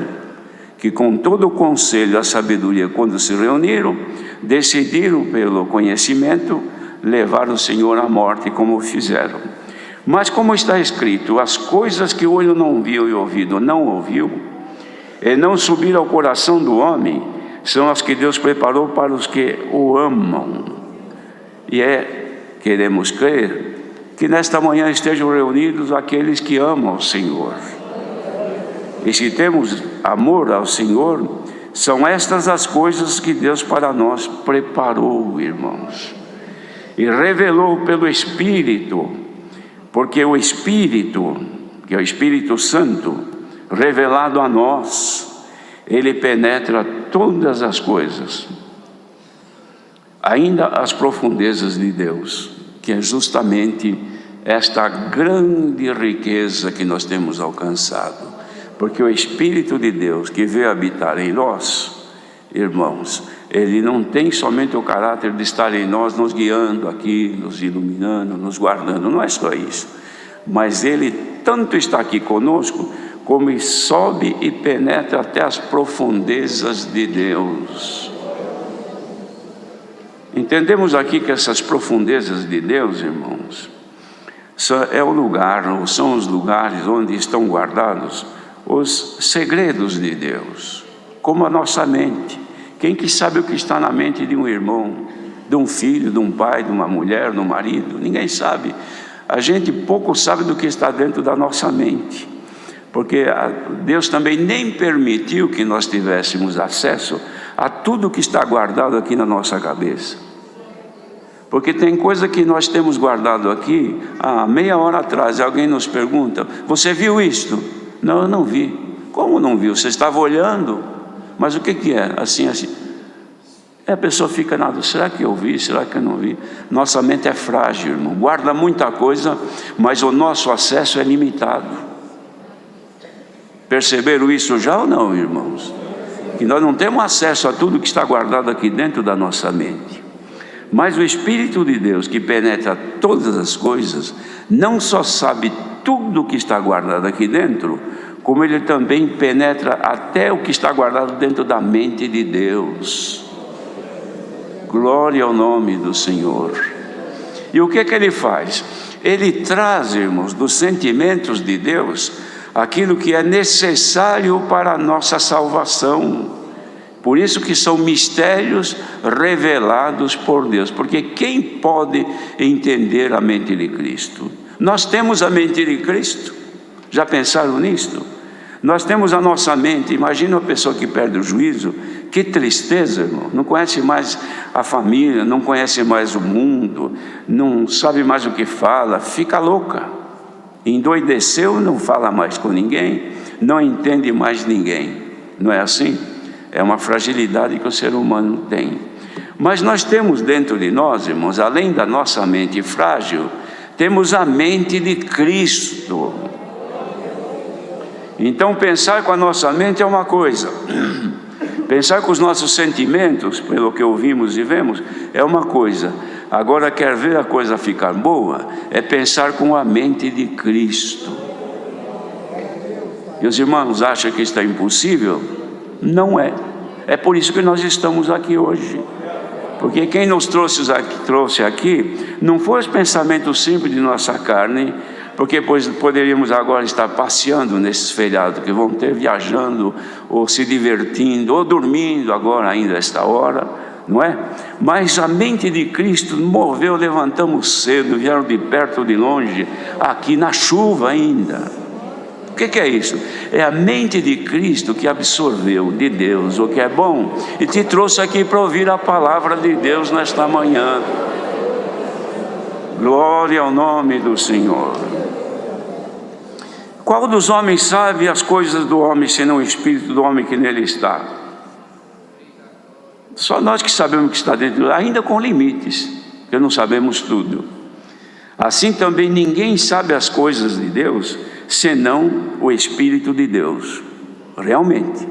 que com todo o conselho e a sabedoria, quando se reuniram, decidiram pelo conhecimento levar o Senhor à morte, como fizeram. Mas como está escrito, as coisas que o olho não viu e o ouvido não ouviu, e não subiram ao coração do homem, são as que Deus preparou para os que o amam. E queremos crer que nesta manhã estejam reunidos aqueles que amam o Senhor. E se temos amor ao Senhor, são estas as coisas que Deus para nós preparou, irmãos, e revelou pelo Espírito, porque o Espírito, que é o Espírito Santo, revelado a nós, ele penetra todas as coisas, ainda as profundezas de Deus, que é justamente esta grande riqueza que nós temos alcançado. Porque o Espírito de Deus que veio habitar em nós, irmãos, ele não tem somente o caráter de estar em nós, nos guiando aqui, nos iluminando, nos guardando, não é só isso. Mas ele tanto está aqui conosco, como ele sobe e penetra até as profundezas de Deus. Entendemos aqui que essas profundezas de Deus, irmãos, é o lugar, ou são os lugares onde estão guardados os segredos de Deus, como a nossa mente. Quem que sabe o que está na mente de um irmão, de um filho, de um pai, de uma mulher, de um marido? Ninguém sabe. A gente pouco sabe do que está dentro da nossa mente, porque Deus também nem permitiu que nós tivéssemos acesso a tudo que está guardado aqui na nossa cabeça. Porque tem coisa que nós temos guardado aqui, há meia hora atrás alguém nos pergunta: você viu isto? Não, eu não vi. Como não viu? Você estava olhando, mas o que é? Assim. A pessoa fica nada, será que eu vi? Será que eu não vi? Nossa mente é frágil, irmão, guarda muita coisa, mas o nosso acesso é limitado. Perceberam isso já ou não, irmãos? Que nós não temos acesso a tudo que está guardado aqui dentro da nossa mente. Mas o Espírito de Deus, que penetra todas as coisas, não só sabe tudo o que está guardado aqui dentro, como ele também penetra até o que está guardado dentro da mente de Deus. Glória ao nome do Senhor. E o que é que ele faz? Ele traz, irmãos, dos sentimentos de Deus, aquilo que é necessário para a nossa salvação. Por isso que são mistérios revelados por Deus, porque quem pode entender a mente de Cristo? Nós temos a mente de Cristo. Já pensaram nisto? Nós temos a nossa mente. Imagina uma pessoa que perde o juízo. Que tristeza, irmão. Não conhece mais a família, não conhece mais o mundo, não sabe mais o que fala, fica louca, endoideceu, não fala mais com ninguém, não entende mais ninguém. Não é assim? É uma fragilidade que o ser humano tem. Mas nós temos dentro de nós, irmãos, além da nossa mente frágil, temos a mente de Cristo. Então pensar com a nossa mente é uma coisa, pensar com os nossos sentimentos, pelo que ouvimos e vemos, é uma coisa. Agora, quer ver a coisa ficar boa? É pensar com a mente de Cristo. E os irmãos acham que isso é impossível? Não é. É por isso que nós estamos aqui hoje. Porque quem nos trouxe aqui não foi os pensamentos simples de nossa carne, porque poderíamos agora estar passeando nesses feriados que vão ter, viajando, ou se divertindo, ou dormindo agora ainda esta hora, não é? Mas a mente de Cristo moveu, levantamos cedo, vieram de perto ou de longe, aqui na chuva ainda. O que é isso? É a mente de Cristo que absorveu de Deus o que é bom e te trouxe aqui para ouvir a palavra de Deus nesta manhã. Glória ao nome do Senhor. Qual dos homens sabe as coisas do homem, senão o Espírito do homem que nele está? Só nós que sabemos o que está dentro, ainda com limites, porque não sabemos tudo. Assim também ninguém sabe as coisas de Deus, senão o Espírito de Deus, realmente.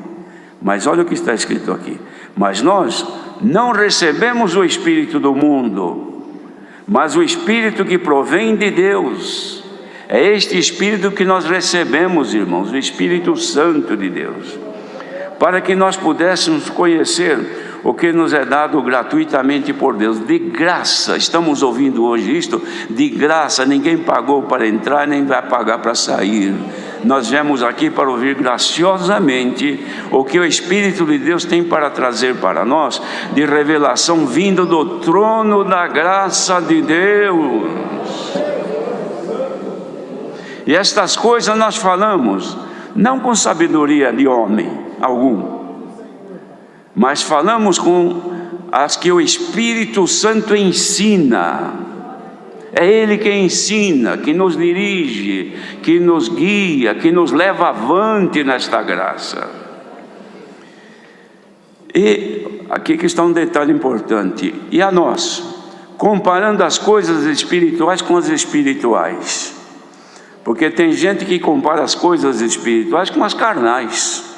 Mas olha o que está escrito aqui: mas nós não recebemos o Espírito do mundo, mas o Espírito que provém de Deus. É este Espírito que nós recebemos, irmãos, o Espírito Santo de Deus, para que nós pudéssemos conhecer o que nos é dado gratuitamente por Deus, de graça. Estamos ouvindo hoje isto, de graça, ninguém pagou para entrar, nem vai pagar para sair. Nós viemos aqui para ouvir graciosamente o que o Espírito de Deus tem para trazer para nós, de revelação vindo do trono da graça de Deus. E estas coisas nós falamos, não com sabedoria de homem algum, mas falamos com as que o Espírito Santo ensina. É Ele que ensina, que nos dirige, que nos guia, que nos leva avante nesta graça. E aqui que está um detalhe importante. E a nós, comparando as coisas espirituais com as espirituais. Porque tem gente que compara as coisas espirituais com as carnais.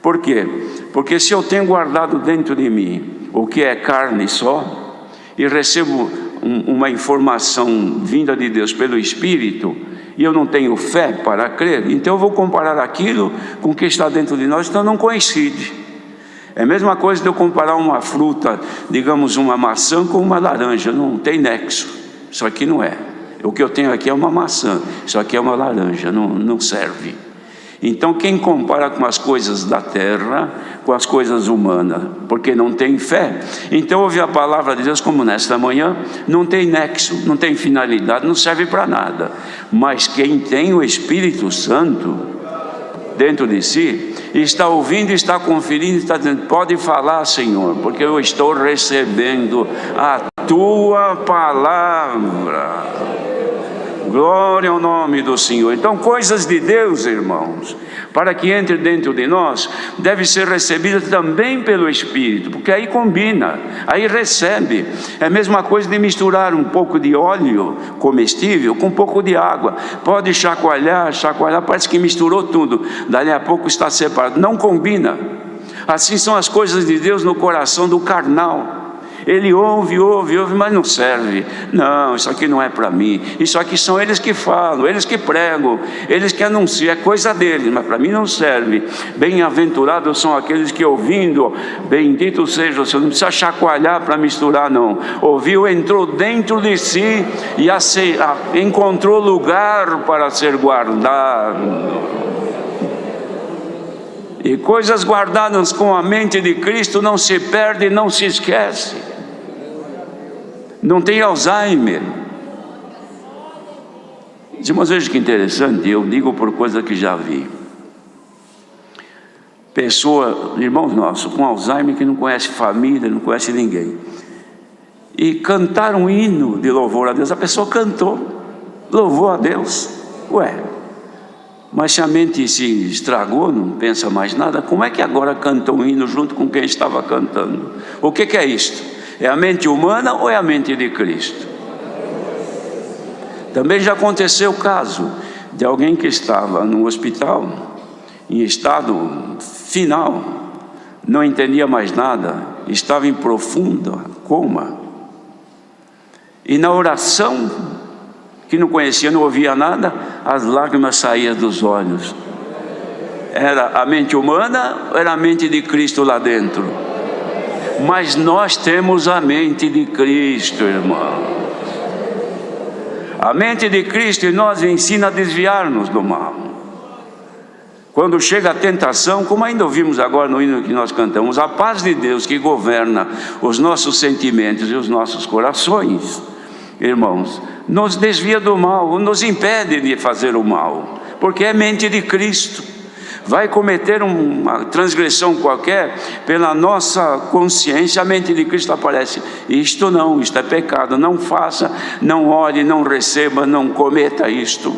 Por quê? Porque se eu tenho guardado dentro de mim o que é carne só, e recebo uma informação vinda de Deus pelo Espírito, e eu não tenho fé para crer, então eu vou comparar aquilo com o que está dentro de nós, então não coincide. É a mesma coisa de eu comparar uma fruta, digamos uma maçã com uma laranja, não tem nexo, isso aqui não é. O que eu tenho aqui é uma maçã, isso aqui é uma laranja, não serve. Então quem compara com as coisas da terra, com as coisas humanas, porque não tem fé, então ouve a palavra de Deus como nesta manhã, não tem nexo, não tem finalidade, não serve para nada. Mas quem tem o Espírito Santo dentro de si, está ouvindo, está conferindo, está dizendo, pode falar, Senhor, porque eu estou recebendo a tua palavra. Glória ao nome do Senhor. Então, coisas de Deus, irmãos, para que entre dentro de nós, deve ser recebida também pelo Espírito, porque aí combina, aí recebe. É a mesma coisa de misturar um pouco de óleo comestível com um pouco de água. Pode chacoalhar, parece que misturou tudo, dali a pouco está separado. Não combina. Assim são as coisas de Deus no coração do carnal. Ele ouve, mas não serve. Não, isso aqui não é para mim. Isso aqui são eles que falam, eles que pregam, eles que anunciam, é coisa deles, mas para mim não serve. Bem-aventurados são aqueles que ouvindo, bendito seja o Senhor. Não precisa chacoalhar para misturar, não. Ouviu, entrou dentro de si e encontrou lugar para ser guardado. E coisas guardadas com a mente de Cristo não se perde, não se esquece. Não tem Alzheimer. Mas veja que interessante, eu digo por coisa que já vi. Pessoa, irmãos nossos, com Alzheimer que não conhece família, não conhece ninguém. E cantaram um hino de louvor a Deus, a pessoa cantou, louvou a Deus. Ué, mas se a mente se estragou, não pensa mais nada, como é que agora canta um hino junto com quem estava cantando? O que é isto? É a mente humana ou é a mente de Cristo? Também já aconteceu o caso de alguém que estava no hospital, em estado final, não entendia mais nada, estava em profundo coma, e na oração, que não conhecia, não ouvia nada, as lágrimas saíam dos olhos. Era a mente humana ou era a mente de Cristo lá dentro? Mas nós temos a mente de Cristo, irmão. A mente de Cristo em nós ensina a desviar-nos do mal. Quando chega a tentação, como ainda ouvimos agora no hino que nós cantamos, a paz de Deus que governa os nossos sentimentos e os nossos corações, irmãos, nos desvia do mal, nos impede de fazer o mal, porque é mente de Cristo. Vai cometer uma transgressão qualquer, pela nossa consciência, a mente de Cristo aparece. Isto não, isto é pecado, não faça, não ore, não receba, não cometa isto.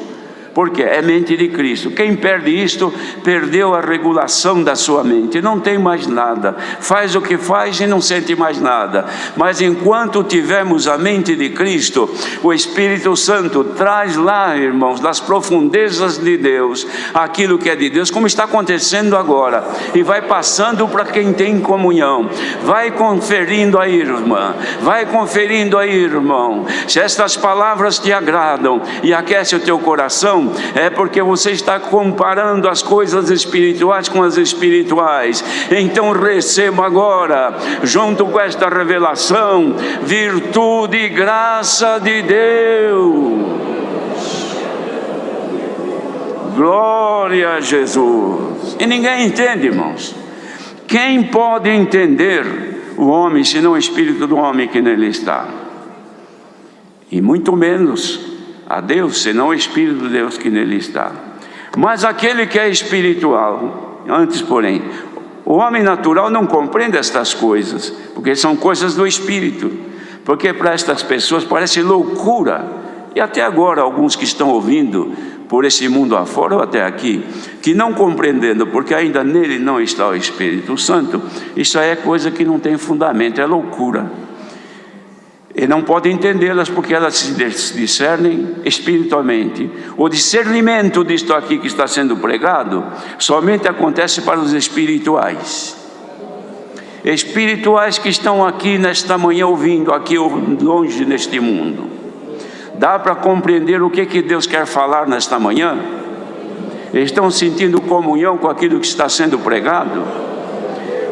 Porque é mente de Cristo. Quem perde isto, perdeu a regulação da sua mente, não tem mais nada, faz o que faz e não sente mais nada. Mas enquanto tivermos a mente de Cristo, o Espírito Santo traz lá, irmãos, das profundezas de Deus, aquilo que é de Deus, como está acontecendo agora, e vai passando para quem tem comunhão. Vai conferindo aí, irmã, vai conferindo aí, irmão. Se estas palavras te agradam e aquecem o teu coração, revelação, é porque você está comparando as coisas espirituais com as espirituais. Então receba agora, junto com esta revelação, virtude e graça de Deus. Glória a Jesus. E ninguém entende, irmãos. Quem pode entender o homem, senão o espírito do homem que nele está? E muito menos a Deus, senão o espírito de Deus que nele está. Mas aquele que é espiritual, antes porém, o homem natural não compreende estas coisas, porque são coisas do espírito. Porque para estas pessoas parece loucura. E até agora alguns que estão ouvindo por esse mundo afora ou até aqui, que não compreendendo, porque ainda nele não está o Espírito Santo, isso aí é coisa que não tem fundamento, é loucura. E não podem entendê-las porque elas se discernem espiritualmente. O discernimento disto aqui que está sendo pregado somente acontece para os espirituais. Espirituais que estão aqui nesta manhã ouvindo, aqui longe neste mundo. Dá para compreender o que Deus quer falar nesta manhã? Estão sentindo comunhão com aquilo que está sendo pregado?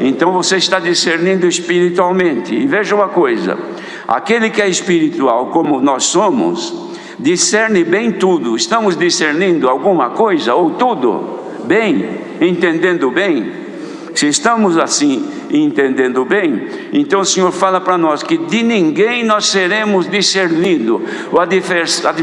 Então você está discernindo espiritualmente. E veja uma coisa, aquele que é espiritual, como nós somos, discerne bem tudo. Estamos discernindo alguma coisa ou tudo? Bem, entendendo bem? Se estamos assim, entendendo bem, então o Senhor fala para nós que de ninguém nós seremos discernidos. O adversário,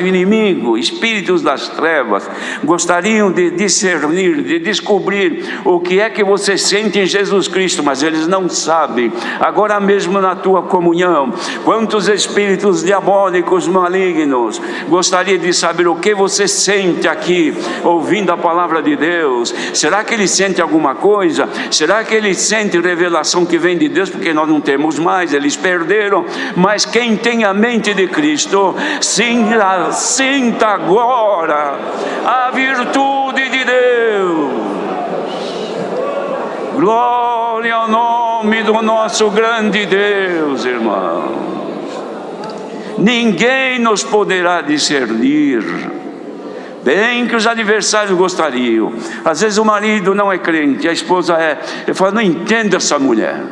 inimigo, espíritos das trevas, gostariam de discernir, de descobrir o que é que você sente em Jesus Cristo, mas eles não sabem. Agora mesmo na tua comunhão, quantos espíritos diabólicos malignos gostariam de saber o que você sente aqui, ouvindo a palavra de Deus? Será que ele sente alguma coisa? Será que ele sente revelação que vem de Deus? Porque nós não temos mais, eles perderam. Mas quem tem a mente de Cristo, sinta agora a virtude de Deus. Glória ao nome do nosso grande Deus, irmãos. Ninguém nos poderá discernir. Bem que os adversários gostariam. Às vezes o marido não é crente, a esposa é. Ele fala, não entendo essa mulher.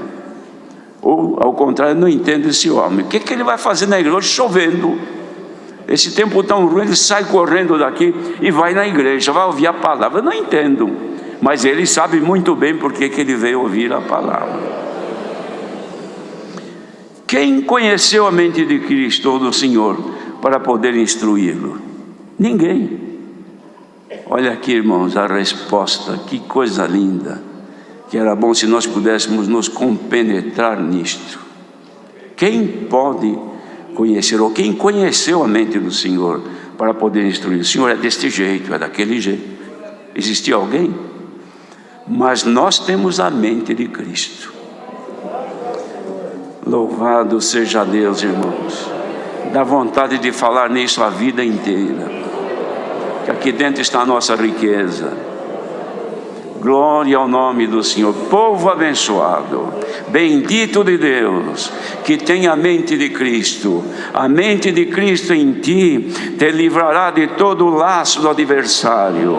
Ou ao contrário, não entendo esse homem. O que ele vai fazer na igreja? Chovendo. Esse tempo tão ruim, ele sai correndo daqui e vai na igreja, vai ouvir a palavra. Eu não entendo. Mas ele sabe muito bem por que ele veio ouvir a palavra. Quem conheceu a mente de Cristo ou do Senhor para poder instruí-lo? Ninguém. Olha aqui, irmãos, a resposta, que coisa linda, que era bom se nós pudéssemos nos compenetrar nisto. Quem pode conhecer, ou quem conheceu a mente do Senhor para poder instruir? O Senhor é deste jeito, é daquele jeito. Existia alguém? Mas nós temos a mente de Cristo. Louvado seja Deus, irmãos. Dá vontade de falar nisso a vida inteira. Que aqui dentro está a nossa riqueza. Glória ao nome do Senhor. Povo abençoado, bendito de Deus, que tem a mente de Cristo. A mente de Cristo em ti te livrará de todo o laço do adversário.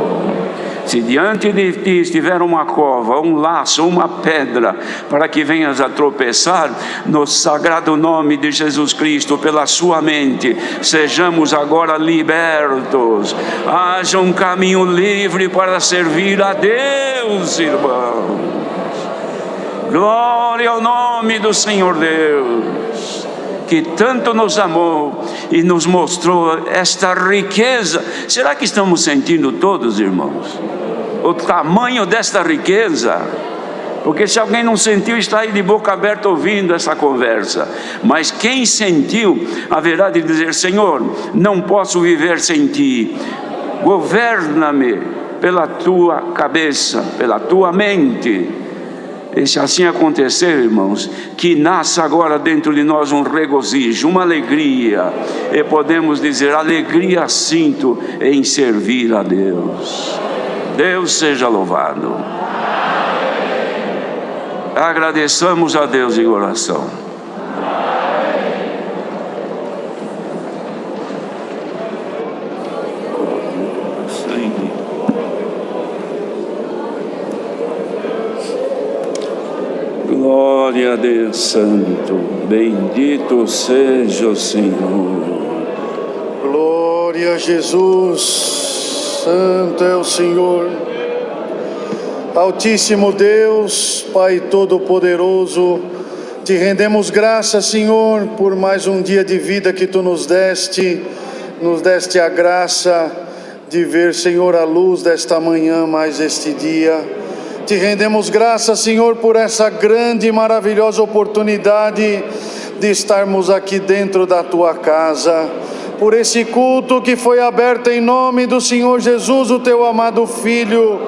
Se diante de ti estiver uma cova, um laço, uma pedra, para que venhas a tropeçar, no sagrado nome de Jesus Cristo, pela sua mente, sejamos agora libertos. Haja um caminho livre para servir a Deus, irmãos. Glória ao nome do Senhor Deus, que tanto nos amou e nos mostrou esta riqueza. Será que estamos sentindo todos, irmãos, o tamanho desta riqueza? Porque se alguém não sentiu, está aí de boca aberta ouvindo essa conversa. Mas quem sentiu, haverá de dizer, Senhor, não posso viver sem ti. Governa-me pela tua cabeça, pela tua mente. E se assim acontecer, irmãos, que nasça agora dentro de nós um regozijo, uma alegria, e podemos dizer, alegria sinto em servir a Deus. Deus seja louvado. Agradeçamos a Deus em oração. Glória a Deus Santo, bendito seja o Senhor. Glória a Jesus, Santo é o Senhor. Altíssimo Deus, Pai Todo-Poderoso, te rendemos graças, Senhor, por mais um dia de vida que Tu nos deste a graça de ver, Senhor, a luz desta manhã, mais este dia. Te rendemos graças, Senhor, por essa grande e maravilhosa oportunidade de estarmos aqui dentro da Tua casa, por esse culto que foi aberto em nome do Senhor Jesus, o Teu amado Filho,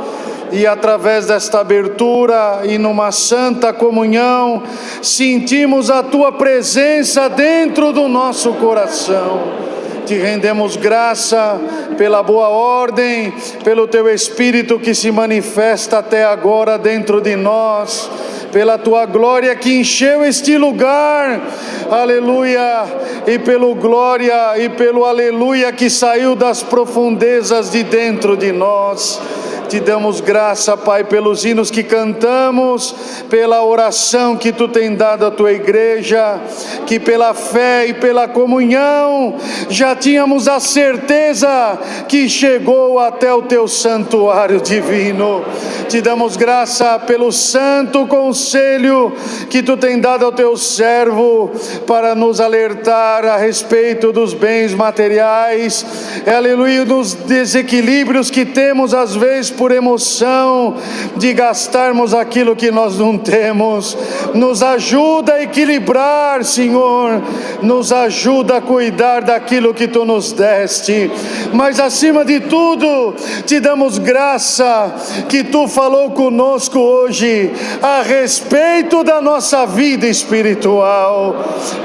e através desta abertura e numa santa comunhão, sentimos a Tua presença dentro do nosso coração. Te rendemos graça pela boa ordem, pelo Teu Espírito que se manifesta até agora dentro de nós, pela Tua glória que encheu este lugar, aleluia, e pelo glória e pelo aleluia que saiu das profundezas de dentro de nós. Te damos graça, Pai, pelos hinos que cantamos, pela oração que Tu tem dado à Tua igreja, que pela fé e pela comunhão já tínhamos a certeza que chegou até o Teu santuário divino. Te damos graça pelo santo conselho que Tu tem dado ao Teu servo para nos alertar a respeito dos bens materiais, aleluia, dos desequilíbrios que temos às vezes por emoção de gastarmos aquilo que nós não temos. Nos ajuda a equilibrar, Senhor, nos ajuda a cuidar daquilo que Tu nos deste, mas acima de tudo, Te damos graça que Tu falou conosco hoje a respeito da nossa vida espiritual.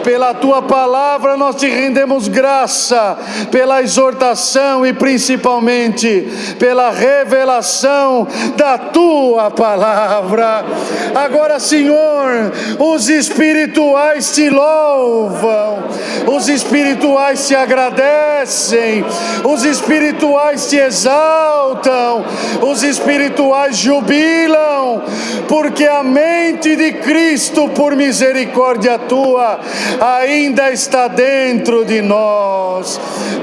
Pela Tua palavra nós Te rendemos graça, pela exortação e principalmente pela revelação da Tua palavra. Agora, Senhor, os espirituais Te louvam, os espirituais Te agradecem, os espirituais Te exaltam, os espirituais jubilam, porque a mente de Cristo, por misericórdia Tua, ainda está dentro de nós.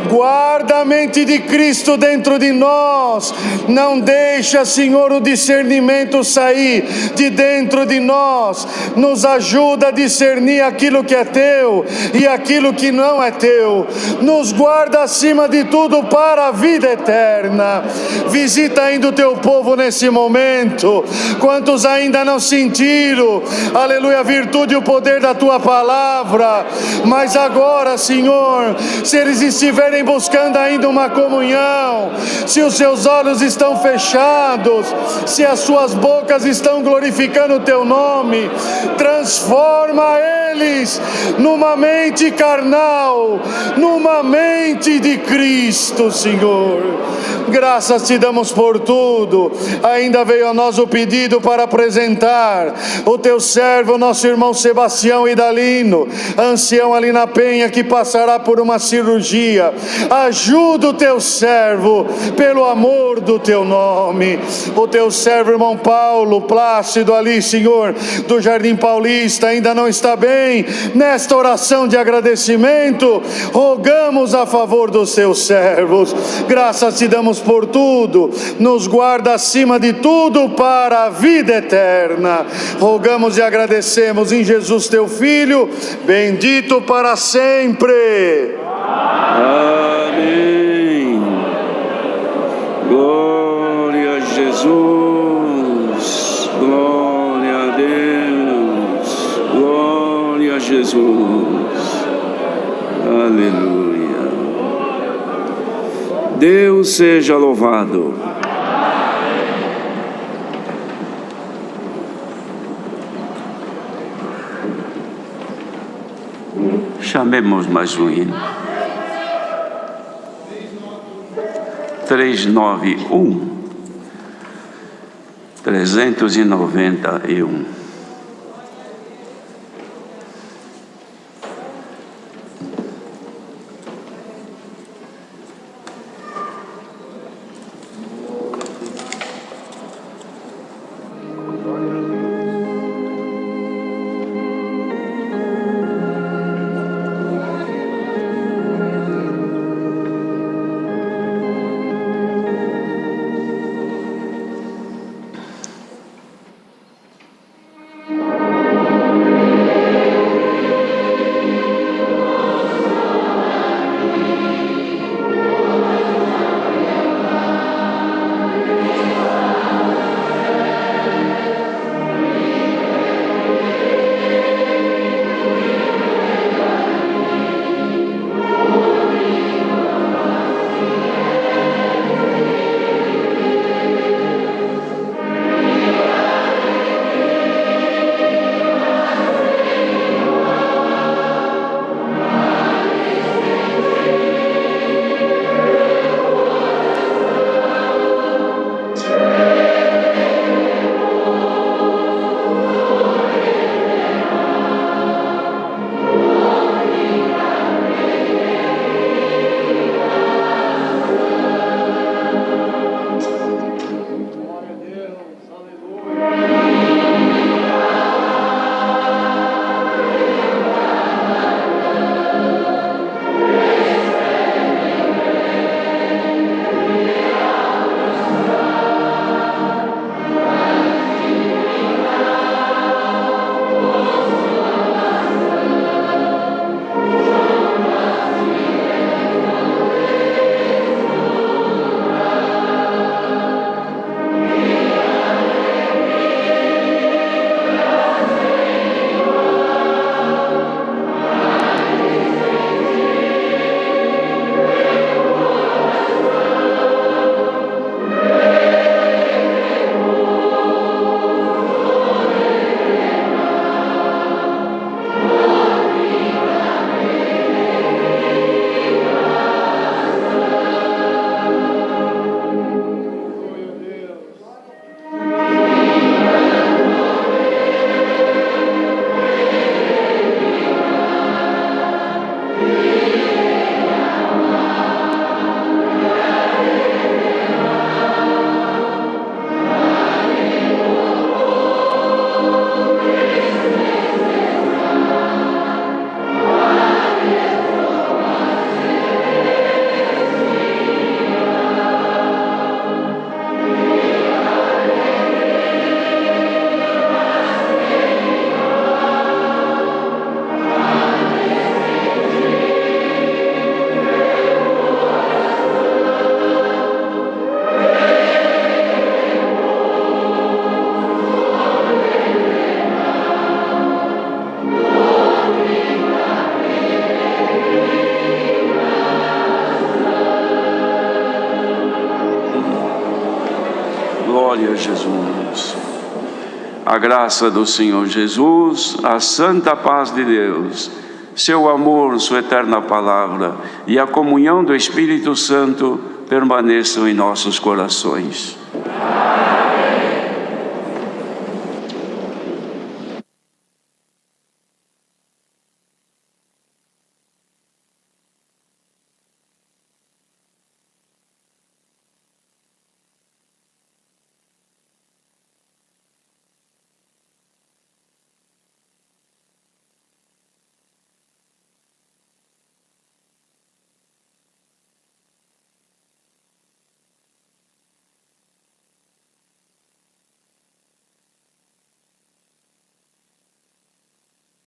Guarda a mente de Cristo dentro de nós, não deixa, Senhor, o discernimento sair de dentro de nós. Nos ajuda a discernir aquilo que é Teu e aquilo que não é Teu. Nos guarda acima de tudo para a vida eterna. Visita ainda o Teu povo nesse momento. Quantos ainda não sentiram, aleluia, a virtude e o poder da Tua palavra, mas agora, Senhor, se eles estiverem buscando ainda uma comunhão, se os seus olhos estão fechados, se as suas bocas estão glorificando o Teu nome, transforma eles numa mente carnal, numa mente de Cristo, Senhor. Graças Te damos por tudo. Ainda veio a nós o pedido para apresentar o Teu servo, nosso irmão Sebastião Idalino, ancião ali na Penha, que passará por uma cirurgia. Ajuda o Teu servo, pelo amor do Teu nome. O Teu servo, irmão Paulo Plácido, ali, Senhor, do Jardim Paulista, ainda não está bem. Nesta oração de agradecimento, rogamos a favor dos Teus servos. Graças Te damos por tudo. Nos guarda acima de tudo para a vida eterna. Rogamos e agradecemos em Jesus Teu Filho, bendito para sempre. Amém. Glória a Jesus. Glória a Deus. Glória a Jesus. Aleluia. Deus seja louvado. Chamemos mais um hino. 391. 391. Glória a Jesus. A graça do Senhor Jesus, a santa paz de Deus, seu amor, sua eterna palavra e a comunhão do Espírito Santo permaneçam em nossos corações.